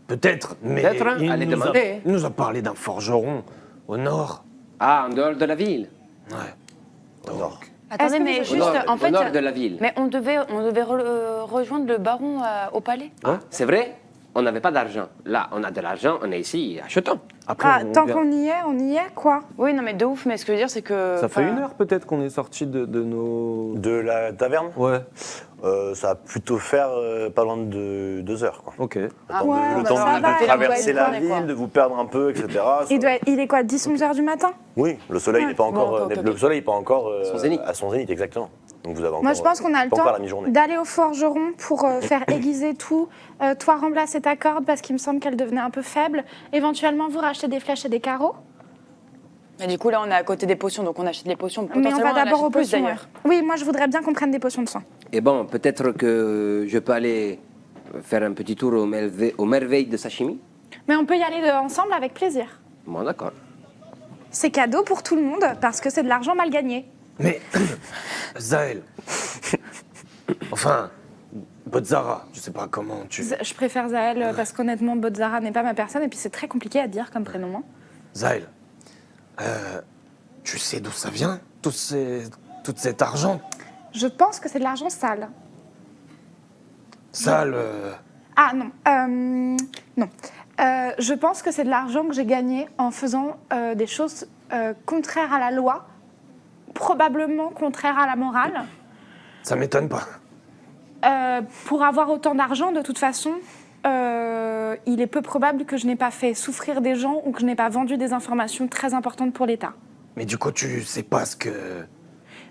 G: Peut-être, mais
E: Peut-être, hein, allez demander.
G: il nous a parlé d'un forgeron au nord.
E: Ah, en dehors de la ville.
G: Ouais.
D: Au nord.
B: Attendez,
C: Est-ce que
B: mais
C: vous-
B: juste,
E: au
B: en fait,
E: nord de la ville.
B: mais on devait rejoindre le baron au palais.
E: Hein? C'est vrai, on n'avait pas d'argent. Là, on a de l'argent, on est ici, achetons.
F: Après,
C: Ah, tant
F: verra.
C: qu'on y est, quoi.
B: Oui, non, mais de ouf. Mais ce que je veux dire, c'est que.
F: Ça fait
B: enfin,
F: une heure peut-être qu'on est sorti de nos.
D: De la taverne,
F: Ouais,
D: ça va plutôt faire pas loin de 2 heures. Quoi.
F: ok.
B: Ah,
C: Ouais,
D: le
C: bah,
D: temps
C: ça
D: de
C: va, il
D: traverser
C: doit être
D: la
B: quoi, quoi.
D: ville, de vous perdre un peu, etc.
C: Il est quoi, 10-11 heures du matin?
D: Oui, le soleil n'est pas encore,
B: Bon, ok, ok.
D: le soleil n'est pas encore
E: Son zénith.
D: à son zénith, exactement. Donc vous avez encore,
C: Moi, je pense qu'on a le
D: pas encore
C: temps
D: la mi-journée.
C: d'aller au forgeron pour faire aiguiser tout. Toi, remplacer ta corde parce qu'il me semble qu'elle devenait un peu faible. Éventuellement, vous racheter des flèches et des carreaux.
B: Et du coup, là, on est à côté des potions, donc on achète les potions.
C: Mais on
B: Potentiellement,
C: va d'abord
B: en
C: aux
B: achète plus,
C: potions.
B: d'ailleurs.
C: Ouais. Oui, moi, je voudrais bien qu'on prenne des potions de soin.
E: Et bon, peut-être que je peux aller faire un petit tour aux merveilles de Sashimi.
C: Mais on peut y aller ensemble avec plaisir.
E: Bon, d'accord.
C: C'est cadeau pour tout le monde parce que c'est de l'argent mal gagné.
G: Mais, Zaël. Enfin, Botzara, je sais pas comment tu.
C: Je préfère Zaël parce qu'honnêtement, Botzara n'est pas ma personne et puis c'est très compliqué à dire comme prénom. Hein.
G: Zaël, tu sais d'où ça vient, tout cet argent
C: Je pense que c'est de l'argent sale.
G: sale
C: Ah non, non. Je pense que c'est de l'argent que j'ai gagné en faisant des choses contraires à la loi, probablement contraires à la morale.
G: Ça m'étonne pas.
C: Pour avoir autant d'argent, de toute façon, il est peu probable que je n'ai pas fait souffrir des gens ou que je n'ai pas vendu des informations très importantes pour l'État.
G: Mais du coup, tu sais pas ce que.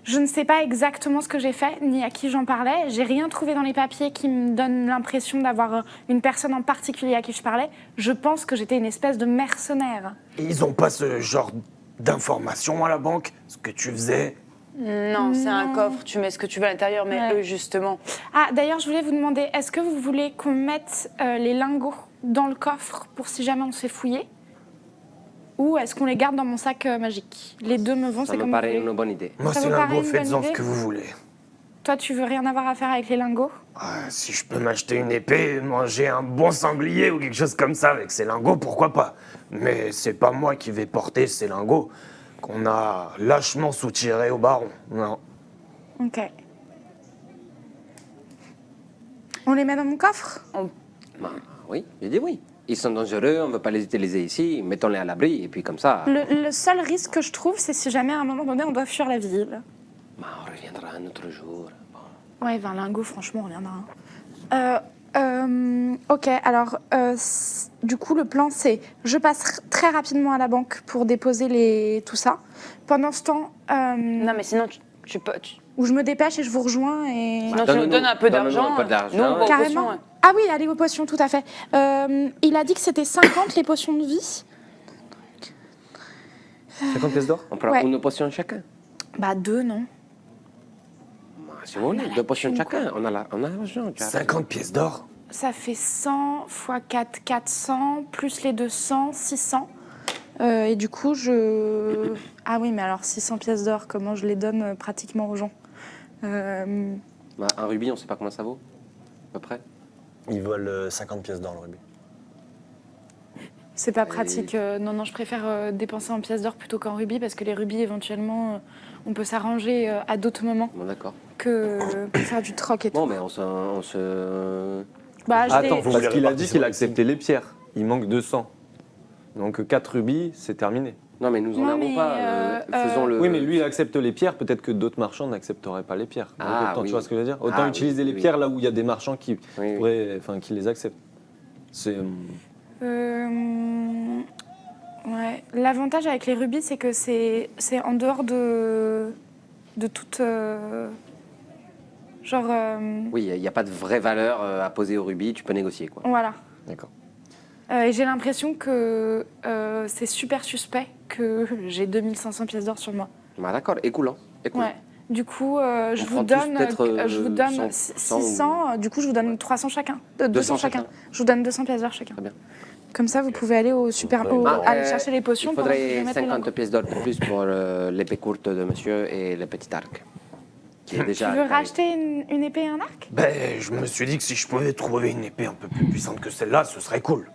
C: Je ne sais pas exactement ce que j'ai fait, ni à qui j'en parlais. J'ai rien trouvé dans les papiers qui me donne l'impression d'avoir une personne en particulier à qui je parlais. Je pense que j'étais une espèce de mercenaire.
G: Ils ont pas ce genre d'informations à la banque, ce que tu faisais.
B: Non, c'est un coffre. Tu mets ce que tu veux à l'intérieur, mais
C: Ouais.
B: eux, justement.
C: Ah, d'ailleurs, je voulais vous demander, est-ce que vous voulez qu'on mette les lingots dans le coffre pour si jamais on se fait fouiller? Ou est-ce qu'on les garde dans mon sac magique? Les deux me vont,
E: Ça
C: c'est
E: me
C: comme
E: paraît
C: vous voulez.
E: une bonne idée.
G: Moi,
C: Ça
G: c'est
C: vous paraît
G: lingot,
C: une
G: faites-en
C: bonne
G: ce
C: idée
G: que vous voulez.
C: Toi, tu veux rien avoir à faire avec les lingots?
G: Ah, si je peux m'acheter une épée, manger un bon sanglier ou quelque chose comme ça avec ces lingots, pourquoi pas? Mais c'est pas moi qui vais porter ces lingots qu'on a lâchement soutirés au baron. Non.
C: Ok. On les met dans mon coffre?
E: Bah, oui, j'ai dit oui. Ils sont dangereux, on ne veut pas les utiliser ici, mettons-les à l'abri, et puis comme ça,
C: Le seul risque que je trouve, c'est si jamais à un moment donné, on doit fuir la ville.
E: bah, on reviendra un autre jour. Bon.
C: Ouais, 20 lingots, franchement, on reviendra. Ok, alors du coup le plan c'est je passe très rapidement à la banque pour déposer tout ça. Pendant ce temps,
B: Non, mais sinon,
C: où je me dépêche et je vous rejoins et...
B: sinon, tu nous donnes un peu
E: donne-nous
B: d'argent.
E: un peu d'argent.
B: Nous, on va aux
C: Carrément.
B: potions, hein.
C: Ah oui, allez aux potions, tout à fait. Il a dit que c'était 50 les potions de vie.
F: 50 pièces d'or?
E: On prend
C: Ouais.
E: une potion chacun.
C: Bah 2, non?
E: Si vous voulez, 2 potions
C: thune,
E: chacun. On a l'argent. tu as
G: 50 pièces d'or?
C: Ça fait 100 x 4, 400, plus les 200, 600. Et du coup, je... Ah oui, mais alors 600 pièces d'or, comment je les donne pratiquement aux gens?
E: Bah, un rubis, on sait pas comment ça vaut, à peu près.
D: Ils volent 50 pièces d'or, le rubis.
C: C'est pas pratique. Non, je préfère dépenser en pièces d'or plutôt qu'en rubis parce que les rubis, éventuellement, on peut s'arranger à d'autres moments
E: Bon, d'accord.
C: que faire du troc et tout.
E: Bon, mais on se...
C: Bah, je
F: Attends,
C: l'ai-
D: Vous
F: parce
D: voulez
F: qu'il a
D: répartir
F: dit
D: sur
F: qu'il
D: les
F: acceptait les pierres. Il manque 200. Donc 4 rubis, c'est terminé.
E: Non, mais nous en
C: Non,
E: avons
C: mais,
E: pas. Faisons le...
F: Oui, mais lui, il accepte les pierres. Peut-être que d'autres marchands n'accepteraient pas les pierres. Donc,
E: Ah,
F: autant,
E: oui.
F: tu vois ce que je veux dire? Autant
E: Ah,
F: utiliser
E: oui,
F: les
E: oui.
F: pierres là où il y a des marchands qui,
E: Oui, oui.
F: pourraient, enfin, qui les acceptent. C'est...
C: Ouais. L'avantage avec les rubis, c'est que c'est en dehors de toute... genre...
E: Oui, il n'y a pas de vraie valeur à poser au rubis, tu peux négocier, quoi.
C: Voilà.
F: D'accord.
C: Et j'ai l'impression que c'est super suspect que j'ai 2500 pièces d'or sur moi.
E: Bah, d'accord, écoulant.
C: Ouais. Du coup, je
E: On
C: vous
E: prend tous
C: donne,
E: peut-être,
C: je vous donne
E: 100
C: 600, du coup je vous donne 300 chacun. 200
E: 200
C: chacun.
E: chacun.
C: Je vous donne 200 pièces d'or chacun.
E: Très bien.
C: Comme ça, vous pouvez aller au super...
D: Vous prenez le temps.
C: aller chercher les potions
E: Il
C: pendant que je
E: faudrait
C: vais mettre les
E: 50
C: lingots.
E: pièces d'or de plus pour l'épée courte de monsieur et le petit arc. Qui est
C: Tu
E: déjà
C: veux racheter une épée et un arc?
G: Ben, je me suis dit que si je pouvais trouver une épée un peu plus puissante que celle-là, ce serait cool.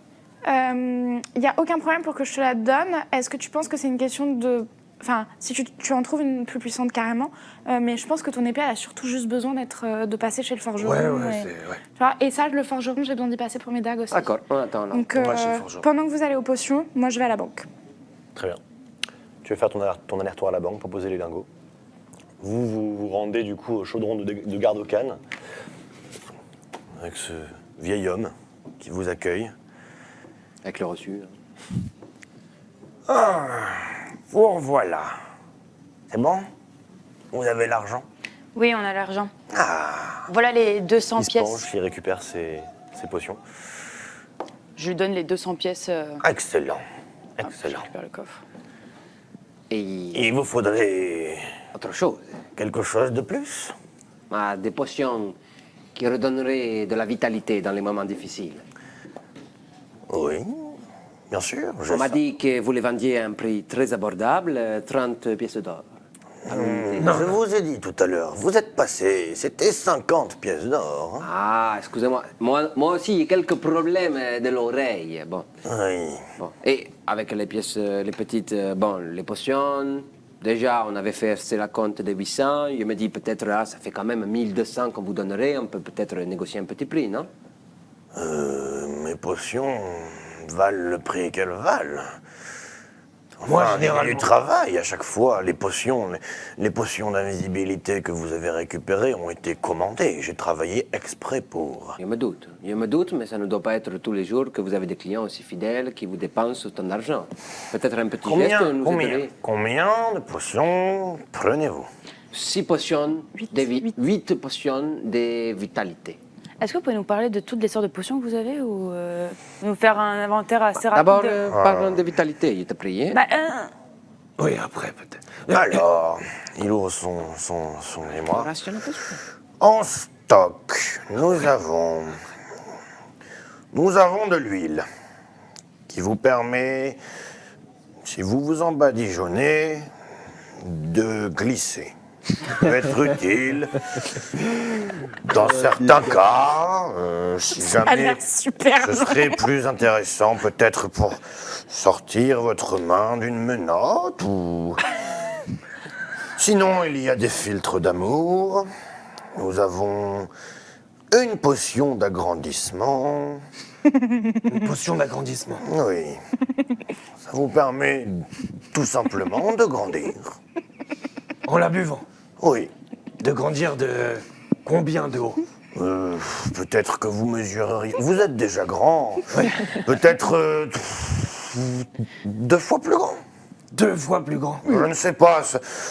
C: Il n'y a aucun problème pour que je te la donne. Est-ce que tu penses que c'est une question de... Enfin, si tu en trouves une plus puissante carrément, mais je pense que ton épée, elle a surtout juste besoin de passer chez le forgeron.
G: Ouais,
C: et,
G: c'est... Ouais.
C: tu vois, et ça, le forgeron, j'ai besoin d'y passer pour mes dagues aussi.
E: D'accord, on attend là.
C: Donc,
G: On va chez le forgeron.
C: pendant que vous allez aux potions, moi, je vais à la banque.
D: Très bien. Tu vas faire ton aller-retour à la banque pour poser les lingots. Vous rendez du coup au chaudron de garde aux cannes avec ce vieil homme qui vous accueille.
E: Avec le reçu.
D: Vous revoilà. C'est bon? Vous avez l'argent?
B: Oui, on a l'argent.
D: Ah.
B: Voilà les 200
D: Il se
B: pièces.
D: penche, il récupère ses potions.
B: Je lui donne les 200 pièces.
D: Excellent.
B: Je
D: Excellent.
B: récupère le coffre.
E: Et
D: Il vous faudrait
E: autre chose.
D: quelque chose de plus?
E: Des potions qui redonneraient de la vitalité dans les moments difficiles.
D: Oui, bien sûr. j'ai
E: On m'a
D: ça.
E: dit que vous les vendiez à un prix très abordable, 30 pièces d'or.
D: Je vous ai dit tout à l'heure, vous êtes passé, c'était 50 pièces d'or. hein.
E: Ah, excusez-moi. Moi aussi, il y a quelques problèmes de l'oreille. Bon.
D: Oui.
E: Bon. Et avec les pièces, les petites, les potions, déjà, on avait fait c'est la compte de 800. Je me dis peut-être, là, ça fait quand même 1200 qu'on vous donnerait. On peut peut-être négocier un petit prix, non?
D: Mes potions valent le prix qu'elles valent.
G: Moi,
D: Enfin, il y a
G: généralement-
D: du travail à chaque fois. Les potions d'invisibilité que vous avez récupérées ont été commandées. J'ai travaillé exprès pour.
E: Je me doute, mais ça ne doit pas être tous les jours que vous avez des clients aussi fidèles qui vous dépensent autant d'argent. Peut-être un petit geste nous aiderait.
D: Combien de potions prenez-vous?
E: 6 potions,
C: Huit.
E: 8 potions de vitalité.
B: Est-ce que vous pouvez nous parler de toutes les sortes de potions que vous avez ou nous faire un inventaire assez rapide?
E: D'abord, parlons de vitalité, je te prie.
C: Bah,
G: Oui, après, peut-être.
D: Alors, il ouvre son mémoire.
E: Ration un peu.
D: En stock, nous avons de l'huile qui vous permet, si vous vous en badigeonnez, de glisser. Ça peut être utile dans certains cas, si
C: ça a
D: jamais
C: l'air super.
D: ce serait plus intéressant peut-être pour sortir votre main d'une menotte ou... Sinon, il y a des filtres d'amour. Nous avons une potion d'agrandissement.
G: Une potion d'agrandissement.
D: Oui. Ça vous permet tout simplement de grandir.
G: En la buvant.
D: Oui.
G: De grandir de combien de haut?
H: Peut-être que vous mesureriez... Vous êtes déjà grand. Peut-être 2 fois plus grand.
G: 2 fois plus grand.
H: Je ne sais pas,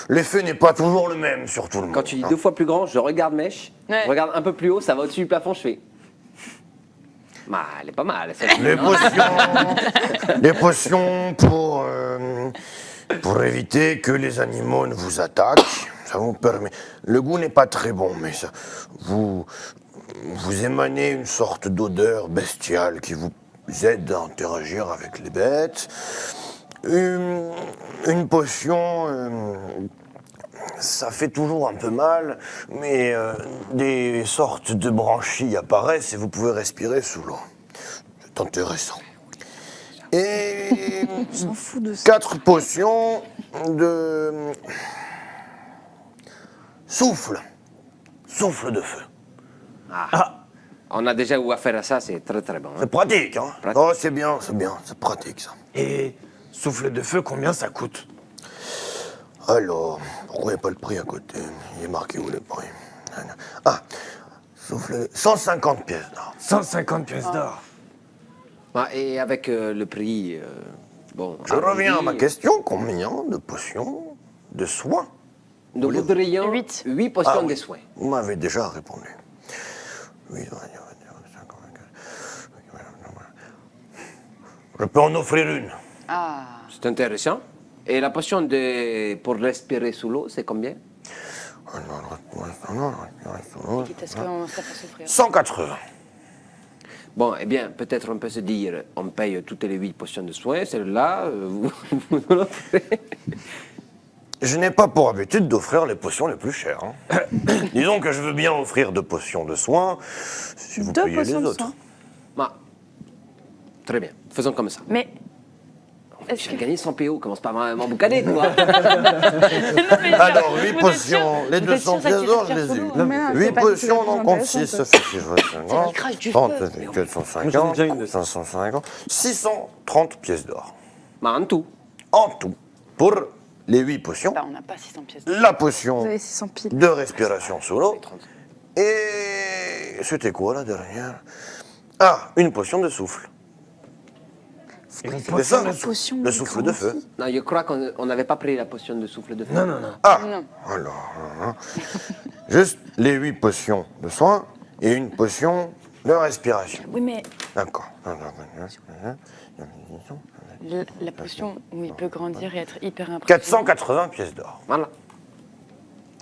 H: l'effet n'est pas toujours le même sur tout le monde.
E: Quand tu dis 2 fois plus grand, je regarde Mèche,
B: Ouais.
E: je regarde un peu plus haut, ça va au-dessus du plafond, je fais. Bah, elle est pas mal.
H: Les potions pour éviter que les animaux ne vous attaquent, ça vous permet... Le goût n'est pas très bon, mais ça, vous émanez une sorte d'odeur bestiale qui vous aide à interagir avec les bêtes. Une potion, ça fait toujours un peu mal, mais des sortes de branchies apparaissent et vous pouvez respirer sous l'eau. C'est intéressant. Et
C: On s'en fout de ça.
H: 4 potions de souffle de feu.
E: On a déjà eu affaire à ça, c'est très très bon. hein.
H: C'est pratique, hein?
E: Pratique.
H: Oh, c'est bien, c'est pratique, ça.
G: Et souffle de feu, combien ça coûte?
H: Alors, pourquoi il n'y a pas le prix à côté? Il est marqué où le prix? Ah, souffle... 150 pièces d'or.
G: 150 pièces d'or.
E: Ah, et avec le prix, bon...
H: Je reviens à ma question. Combien de potions de soins?
E: Nous voudrions
B: 8.
E: 8 potions
H: Ah oui.
E: de soins.
H: Vous m'avez déjà répondu. Oui, je peux en offrir une.
B: Ah.
E: C'est intéressant. Et la potion pour respirer sous l'eau, c'est combien?
B: Quitte à ce qu'on se fasse souffrir.
H: 180.
E: Bon, eh bien, peut-être on peut se dire, on paye toutes les 8 potions de soins, celle-là, vous nous l'offrez.
H: Je n'ai pas pour habitude d'offrir les potions les plus chères. hein. Disons que je veux bien offrir 2 potions de soins si vous
C: 2
H: payez les
C: potions de
H: autres.
C: soin.
E: Ah, très bien, faisons comme ça.
B: Mais. Est-ce
E: Tu
B: que.
E: as gagné 100 PO, commence pas à m'emboucaner, toi.
H: Alors, 8 potions, les
B: vous êtes
H: 200
B: sûr, ça
H: pièces
B: qui
H: d'or, je
B: respire
H: les
B: sous
H: ai.
B: l'eau,
C: hein. Mais non,
H: 8
C: c'est pas du tout
H: potions,
C: la
H: on en
C: plus
H: compte 6,
C: intéressante.
H: ça fait 650.
B: Il crache du
H: 30,
B: feu.
H: 450,
F: J'en ai déjà une de
H: 550, 630 pièces d'or.
E: Bah, en tout.
H: En tout, pour les 8 potions,
B: Bah, on n'a pas 600 pièces.
H: la
C: Vous
H: potion
C: avez 600 piles.
H: de respiration sous l'eau, et c'était quoi la dernière? Ah, une potion de souffle. C'est ça,
C: La potion
H: le
C: de
H: souffle de feu.
E: Non, je crois qu'on n'avait pas pris la potion de souffle de feu.
G: Non, non, non.
H: Ah,
B: Non.
H: alors, juste les 8 potions de soin et une potion de respiration.
B: Oui, mais
H: D'accord.
B: la potion où il peut grandir et être hyper impressionnant.
H: 480 pièces d'or.
E: Voilà.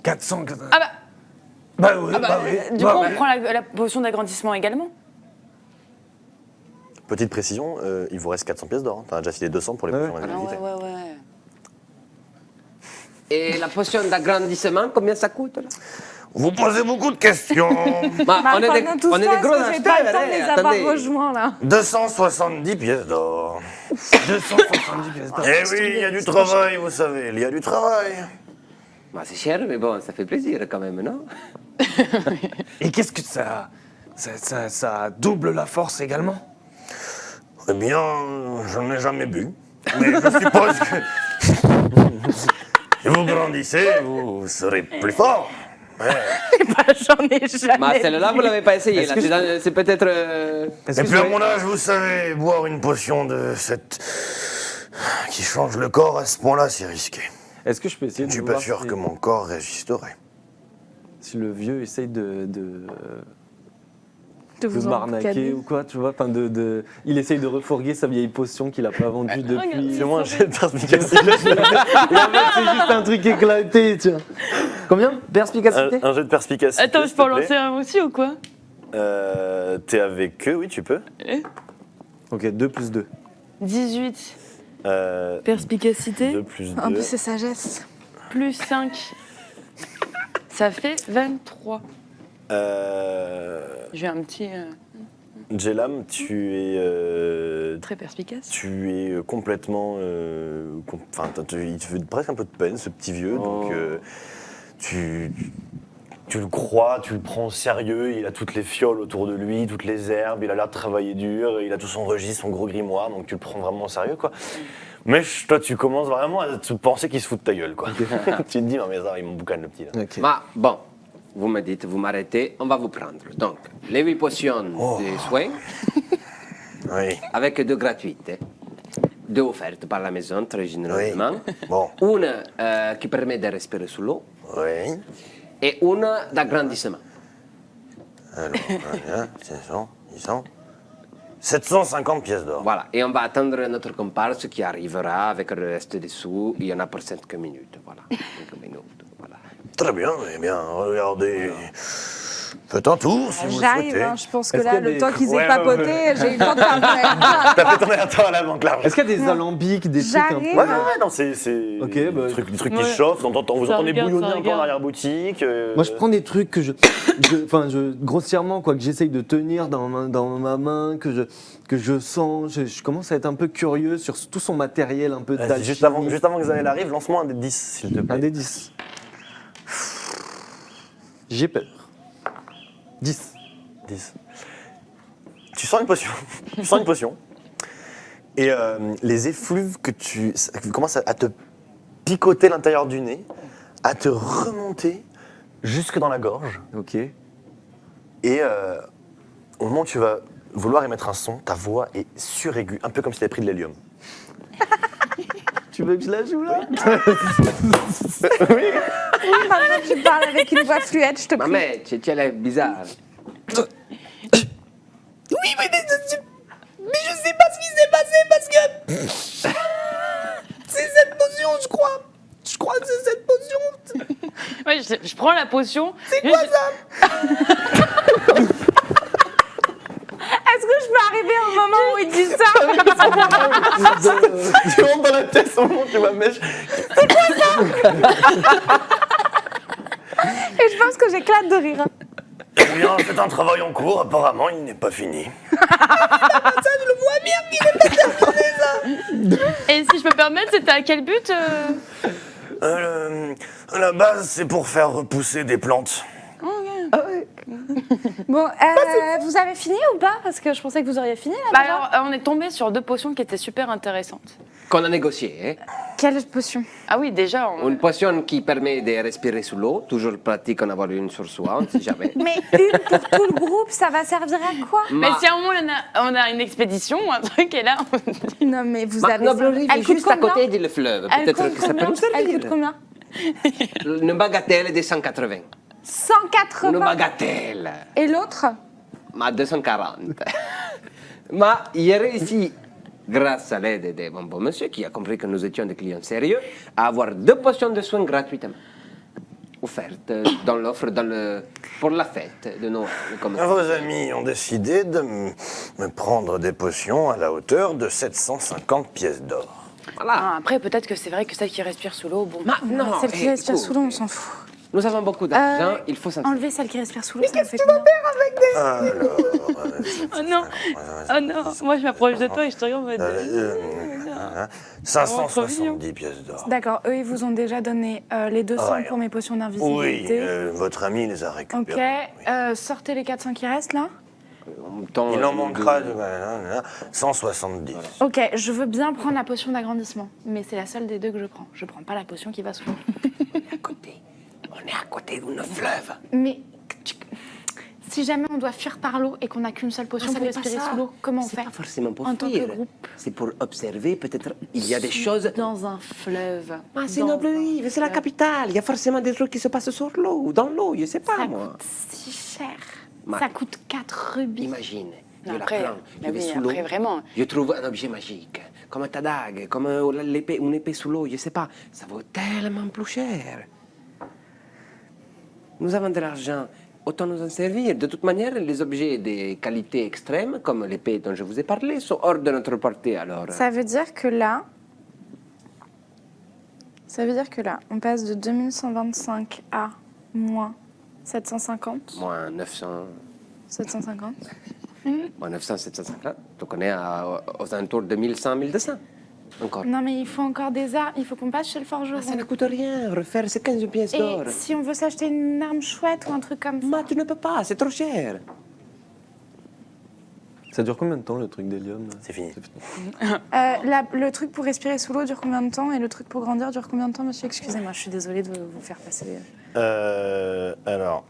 G: 400.
B: Ah bah,
G: Bah oui, bah oui.
B: du
G: Bah
B: coup,
G: oui.
B: on prend la potion d'agrandissement également.
D: Petite précision, il vous reste 400 pièces d'or. Hein. T'as déjà filé 200 pour les
F: Ouais.
D: potions
B: Ah
D: d'invisibilité.
B: ouais.
E: Et la potion d'agrandissement, combien ça coûte là?
H: Vous posez beaucoup de questions.
E: Bah,
C: Bah,
E: on est
C: pardon,
E: des,
C: tout
E: on est
C: ça,
E: des gros
C: parce que j'ai pas le temps de les
E: acheteurs,
C: avoir
E: attendez.
C: rejoints là.
H: 270 pièces d'or.
G: 270 pièces d'or.
H: Eh oui, il y a du travail, vous savez, il y a du travail.
E: Bah, c'est cher, mais bon, ça fait plaisir quand même, non?
G: Et qu'est-ce que ça double la force également?
H: Eh bien, je n'en ai jamais bu. Mais je suppose que si vous grandissez, vous serez plus fort. Ouais.
C: Bah, j'en ai jamais.
E: Bah, celle-là, vous l'avez pas essayé.
F: Est-ce
E: là.
F: que
E: C'est peut-être.
F: Est-ce
H: Et
F: que
H: puis
F: je
H: à
F: peux-
H: mon âge, vous savez, boire une potion de cette... qui change le corps à ce point-là, c'est risqué.
F: Est-ce que je peux
H: Je
F: essayer
H: ne
F: de
H: suis pas
F: voir
H: sûr
F: si-
H: que mon corps résisterait.
F: si le vieux essaye de
C: de
F: vous
C: vous
F: m'arnaquer
C: encader.
F: ou quoi, tu vois, enfin il essaye de refourguer sa vieille potion qu'il a pas vendue depuis.
D: C'est moi, j'ai de perspicacité.
F: Et en fait, c'est juste un truc éclaté, tu vois. Combien? Perspicacité?
D: Un jet de perspicacité.
B: Attends, je
D: s'il
B: peux en
D: te plaît.
B: lancer un aussi ou quoi?
D: T'es avec eux, oui, tu peux.
F: Ok, 2 plus 2.
B: 18.
D: Euh,
B: Perspicacité.
D: 2 plus 2.
C: En plus, c'est sagesse.
B: Plus 5. Ça fait 23. J'ai un petit.
D: Jelam, tu es...
B: Très perspicace.
D: Tu es complètement... Enfin, il te fait presque un peu de peine, ce petit vieux. Donc, tu le crois, tu le prends au sérieux. Il a toutes les fioles autour de lui, toutes les herbes. Il a l'air de travailler dur. Il a tout son registre, son gros grimoire. Donc, tu le prends vraiment au sérieux, quoi. Mais toi, tu commences vraiment à te penser qu'il se fout de ta gueule, quoi. Tu te dis, non, mais ça, il m'emboucane, le petit, là.
F: Ok.
E: Bah, bon. vous me dites, vous m'arrêtez, on va vous prendre. Donc, les 8 potions de soins,
H: Oui.
E: avec 2 gratuites. 2 offertes par la maison, très généreusement.
H: Bon.
E: Une qui permet de respirer sous l'eau
H: Oui.
E: et une d'agrandissement.
H: Alors, voilà, 500, 600. 750 pièces d'or.
E: Voilà, et on va attendre notre comparse qui arrivera avec le reste des sous. Il y en a pour 5 minutes. Voilà. 5 minutes, voilà.
H: Très bien, eh bien, regardez. Faites un tour si vous le
C: J'arrive,
H: souhaitez.
C: hein, je pense que
F: Est-ce
C: là,
F: qu'il y a
C: le
F: des-
C: temps qu'ils
D: Ouais,
C: aient papoté, j'ai eu le temps de faire un peu.
D: T'as fait tourner un temps à la banque large.
F: Est-ce qu'il y a des alambics, des trucs un
C: J'arrive.
F: peu...
D: Ouais, non, c'est
F: Ok,
D: des
F: bah,
D: trucs qui
B: Ouais.
D: chauffent. Vous entendez
B: regarde,
D: bouillonner
B: ça
D: un peu en
B: regarde.
D: arrière-boutique.
F: Moi, je prends des trucs que grossièrement, quoi, que j'essaye de tenir dans ma main, que je sens. Je commence à être un peu curieux sur tout son matériel un peu
D: Vas-y,
F: d'alchimie.
D: juste avant que Zaël arrive, lance-moi un des 10, s'il te plaît.
F: Un des 10. J'ai peur. 10.
D: 10. Tu sens une potion. Tu sens une potion. Et les effluves qui commencent à te picoter l'intérieur du nez, à te remonter jusque dans la gorge.
F: Ok.
D: Et au moment où tu vas vouloir émettre un son, ta voix est suraiguë, un peu comme si tu avais pris de l'hélium.
F: Tu veux que je la joue là?
C: Maintenant, tu parles avec une voix fluette, je te prie.
E: Maman, tu as l'air bizarre.
G: Oui, mais je sais pas ce qui s'est passé parce que. C'est cette potion, je crois. Je crois que c'est cette potion.
B: Ouais, je prends la potion.
G: C'est quoi ça?
C: Est-ce que je peux arriver au moment où il dit ça?
D: Tu rentres dans la pièce au moment où tu vois Mèche.
C: Et je pense que j'éclate de rire.
H: Eh bien, c'est un travail en cours, apparemment, il n'est pas fini.
B: Et si je peux me permettre, c'était à quel but
H: À la base, c'est pour faire repousser des plantes.
C: Bon, vous avez fini ou pas? Parce que je pensais que vous auriez fini là.
B: Bah
C: déjà.
B: alors, on est tombé sur 2 potions qui étaient super intéressantes.
E: Qu'on a négocié. Hein?
C: Quelle potion?
B: Ah oui, déjà, on...
E: Une potion qui permet de respirer sous l'eau. Toujours pratique en avoir une sur soi, on ne sait jamais.
C: Mais une pour tout le groupe, ça va servir à quoi?
B: Mais
E: Ma-
B: si à un moment on a une expédition ou un truc, et là,
C: Non, mais vous
E: Ma
C: avez.
E: noble rive
C: Elle
E: est
C: coûte
E: juste à
C: combien?
E: côté du fleuve.
C: Elle
E: Peut-être
C: coûte
E: que ça peut
C: combien?
E: nous
C: Elle coûte
E: servir.
C: combien?
E: Une bagatelle de 180.
C: 180.
E: Une bagatelle.
C: Et l'autre?
E: Ma 240. Mais il a réussi, grâce à l'aide de mon beau monsieur, qui a compris que nous étions des clients sérieux, à avoir 2 potions de soins gratuitement. Offertes dans l'offre pour la fête de Noël.
H: Vos amis ont décidé de me prendre des potions à la hauteur de 750 pièces d'or.
E: Voilà.
B: Ah, après, peut-être que c'est vrai que celle qui respire sous l'eau, bon...
E: Non,
C: Celle qui
E: eh,
C: respire
E: écoute,
C: sous l'eau, on s'en fout.
E: Nous avons beaucoup d'argent, il faut s'en
C: Enlever celle qui respire sous l'eau, ça me fait combien?
H: Alors,
B: Oh non, oh non, moi je m'approche de toi et je te regarde en mode...
H: 570 pièces d'or.
C: D'accord, eux, ils vous ont déjà donné les 200
H: Ouais.
C: pour mes potions
H: Oui,
C: d'invisibilité.
H: votre ami les a
C: Ok,
H: récupérées. Oui.
C: sortez les 400 qui restent là.
H: Il en manquera 170.
C: Ok, je veux bien prendre la potion d'agrandissement, mais c'est la seule des 2 que je prends. Je prends pas la potion qui va sous l'eau.
E: On est à côté d'un fleuve.
C: Mais si jamais on doit fuir par l'eau et qu'on n'a qu'une seule potion pour respirer sous l'eau, comment on
E: C'est
C: fait?
E: pas forcément pour
C: En tant que
E: fuir.
C: groupe.
E: C'est pour observer, peut-être il y a des choses...
B: Dans un fleuve.
E: Ah, c'est
B: Dans
E: Noble
B: un
E: Rive, c'est la
B: fleuve.
E: capitale. Il y a forcément des trucs qui se passent sur l'eau ou dans l'eau, je sais pas
C: Ça
E: moi.
C: coûte si cher.
E: Ma-
C: Ça coûte 4 rubis.
E: Imagine, je la
B: Après,
E: prends, je
B: mais
E: vais
B: oui,
E: sous l'eau.
B: après, vraiment.
E: Je trouve un objet magique, comme un dague, comme une épée sous l'eau, je sais pas. Ça vaut tellement plus cher. Nous avons de l'argent, autant nous en servir. De toute manière, les objets de qualité extrême, comme l'épée dont je vous ai parlé, sont hors de notre portée, alors...
C: Ça veut dire que là, on passe de 2125 à moins 750.
E: Moins 900...
C: 750.
E: Moins 900, 750. Donc on est aux alentours de 1100, 1200. Encore.
C: Non, mais il faut encore des armes. Il faut qu'on passe chez le forgeron.
E: Ah, ça ne coûte rien, refaire ces 15 pièces d'or.
C: Et si on veut s'acheter une arme chouette ou un truc comme ça?
E: Mais tu ne peux pas, c'est trop cher.
F: Ça dure combien de temps le truc d'hélium?
D: C'est fini.
C: Le truc pour respirer sous l'eau dure combien de temps et le truc pour grandir dure combien de temps, monsieur? Excusez-moi, je suis désolée de vous faire passer.
D: Alors,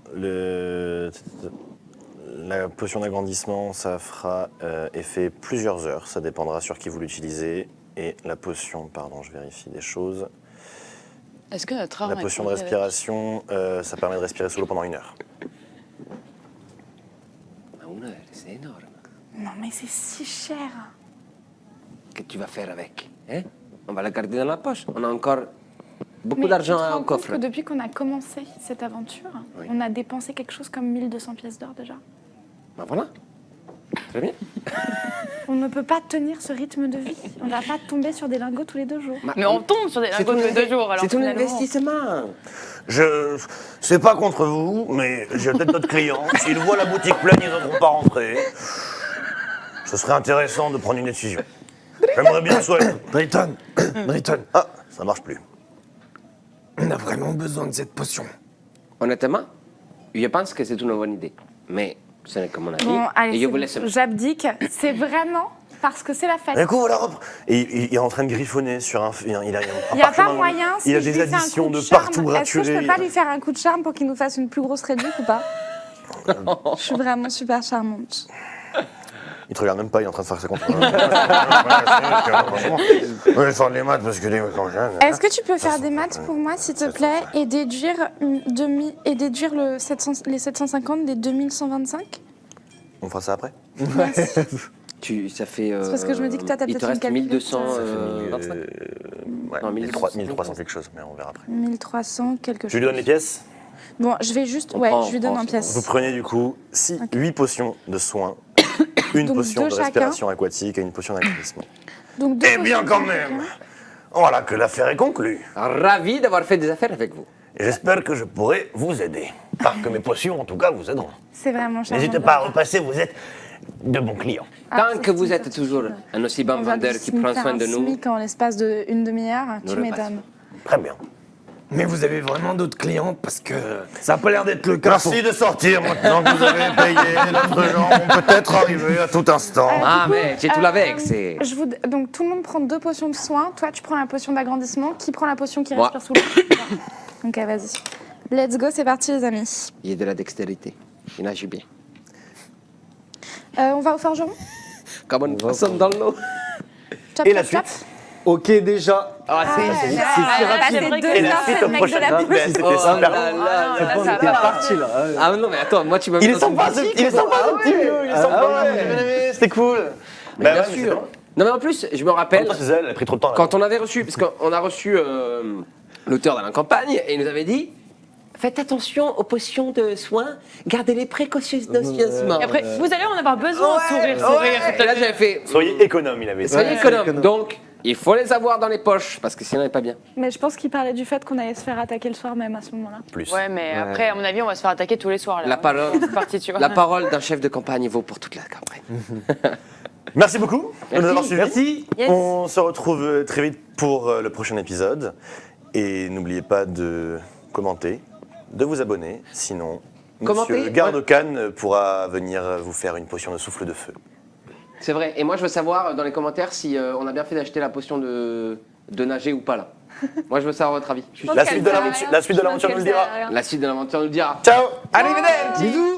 D: la potion d'agrandissement, ça fera effet plusieurs heures. Ça dépendra sur qui vous l'utilisez. Et la potion, pardon, je vérifie des choses.
B: Est-ce que notre arme
D: La potion de
B: est conduite
D: respiration, ça permet de respirer sous l'eau pendant 1 heure.
E: Une heure, c'est énorme.
C: Non, mais c'est si cher.
E: Qu'est-ce que tu vas faire avec, hein? On va la garder dans la poche. On a encore beaucoup
C: Mais
E: d'argent
C: tu te rends
E: au
C: compte
E: coffre.
C: que depuis qu'on a commencé cette aventure,
E: Oui.
C: on a dépensé quelque chose comme 1200 pièces d'or déjà.
E: Ben voilà. Très bien.
C: On ne peut pas tenir ce rythme de vie. On ne va pas tomber sur des lingots tous les 2 jours.
B: Mais on tombe sur des lingots tous les 2 jours. alors
E: C'est un
B: finalement.
E: investissement.
H: Je c'est pas contre vous, mais j'ai peut-être d'autres clients. S'ils voient la boutique pleine, ils n'oseront pas rentrer. Ce serait intéressant de prendre une décision. J'aimerais bien soit.
G: Drayton, Drayton,
H: Ah, ça marche plus.
G: on a vraiment besoin de cette potion.
E: Honnêtement, je pense que c'est une bonne idée. Mais ce n'est que mon avis.
C: Bon, allez,
E: et je
C: c'est
E: vous
C: bon.
E: laisse.
C: J'abdique. C'est vraiment parce que c'est la fête.
H: Du coup, voilà. Et il est en train de griffonner sur un. Il a
C: Il n'y a pas moyen.
H: Il a
C: si je
H: des
C: lui fais un
H: additions
C: coup
H: de
C: charme,
H: partout
C: Est-ce que je
H: raturées.
C: peux pas lui faire un coup de charme pour qu'il nous fasse une plus grosse réduc ou pas? Je suis vraiment super charmante.
H: Il te regarde même pas, il est en train de faire ses comptes. Je vais faire les maths parce que les quand jeune.
C: Est-ce que tu peux faire des maths pour moi, s'il te plaît, et déduire, les 750 des 2125?
H: On fera ça après.
E: Ça fait.
C: C'est parce que je me dis que toi, t'as
E: il te
C: peut-être
E: reste
C: une
E: 1200.
C: calculette.
H: Ouais,
E: Non,
H: 1300 quelque chose, mais on verra après.
C: 1300 quelque
H: Je
C: chose.
H: lui donne les pièces.
C: Bon, je vais juste...
E: On
C: Ouais,
E: prend,
C: je lui
E: on
C: donne
E: prend,
C: en
E: c'est
C: pièces.
H: Vous prenez du coup 8 potions de soins, une
C: Donc,
H: potion
C: deux
H: de
C: chacun.
H: respiration aquatique et une potion d'agrandissement.
C: Donc, deux
H: Eh bien,
C: potions
H: quand
C: chacun.
H: même. Voilà que l'affaire est conclue.
E: Ravi d'avoir fait des affaires avec vous.
H: Et j'espère que je pourrai vous aider. Pas que mes potions, en tout cas, vous aideront.
C: C'est vraiment charmant.
H: N'hésitez pas à repasser, vous êtes de bons clients.
C: Ah,
E: Tant que vous êtes toujours un aussi bon
C: On va
E: vendeur qui prend soin de nous.
C: SMIC en l'espace d'une demi-heure,
E: Nous
C: tu
E: le
C: m'étonnes.
H: Très bien.
G: Mais vous avez vraiment d'autres clients parce que ça n'a pas l'air d'être le cas.
H: Merci de sortir maintenant que vous avez payé. D'autres gens vont peut-être arriver à tout instant.
E: Ah, mais j'ai tout avec, c'est.
C: Donc tout le monde prend 2 potions de soin. Toi, tu prends la potion d'agrandissement. Qui prend la potion qui
E: Moi.
C: respire sous l'eau? Ok, vas-y. Let's go, c'est parti les amis.
E: Il y a de la dextérité. Il nage bien.
C: On va au forgeron?
E: Comme une poisson dans l'eau.
C: Chop,
H: Et la
C: chop, chop.
H: suite
F: Ok, déjà.
E: Ah,
C: C'est passer 2
H: Et la
C: heures,
H: suite
C: c'est
H: au
C: le mec
H: prochain
C: de la
H: épisode.
C: pub.
H: C'était
E: Oh
H: super.
E: là là
B: Ah, non,
E: là.
B: là,
F: On
B: ça
F: était
B: va.
F: parti là.
E: Ah non, mais attends, moi tu m'as
H: Il
E: mis
H: est
E: dans une
H: sympa,
E: musique.
H: il est sympa, ce petit vieux. Il est sympa. J'ai bien aimé, c'était cool.
E: Mais
H: Bah
E: bien
H: ouais, mais
E: sûr. Non, mais en plus, je me rappelle.
H: Toi, c'est elle, elle a pris trop de temps. là.
E: Quand on avait reçu, parce qu'on a reçu l'auteur de la campagne, et il nous avait dit faites attention aux potions de soins, gardez-les précautionneusement.
B: Et après, vous allez en avoir besoin, sourire.
E: Et là, j'avais fait
H: Soyez économe, il avait dit.
E: soyez économe. Donc, il faut les avoir dans les poches, parce que sinon, il n'est pas bien.
C: Mais je pense qu'il parlait du fait qu'on allait se faire attaquer le soir même à ce moment-là.
H: Plus.
B: Ouais, mais après, à mon avis, on va se faire attaquer tous les soirs. Là.
E: La parole,
B: C'est parti, tu vois.
E: la parole d'un chef de campagne vaut pour toute la campagne.
H: Merci beaucoup de nous avoir suivis.
F: Merci.
B: Yes.
H: On se retrouve très vite pour le prochain épisode. Et n'oubliez pas de commenter, de vous abonner. Sinon,
E: Commenter,
H: Monsieur Garde-Cannes pourra venir vous faire une potion de souffle de feu.
E: C'est vrai. Et moi, je veux savoir dans les commentaires si on a bien fait d'acheter la potion de nager ou pas là. Moi, je veux savoir votre avis. Je suis
H: La suite de l'aventure nous le dira.
E: La suite de l'aventure nous le dira.
H: Ciao.
E: Arrivederci. Bisous.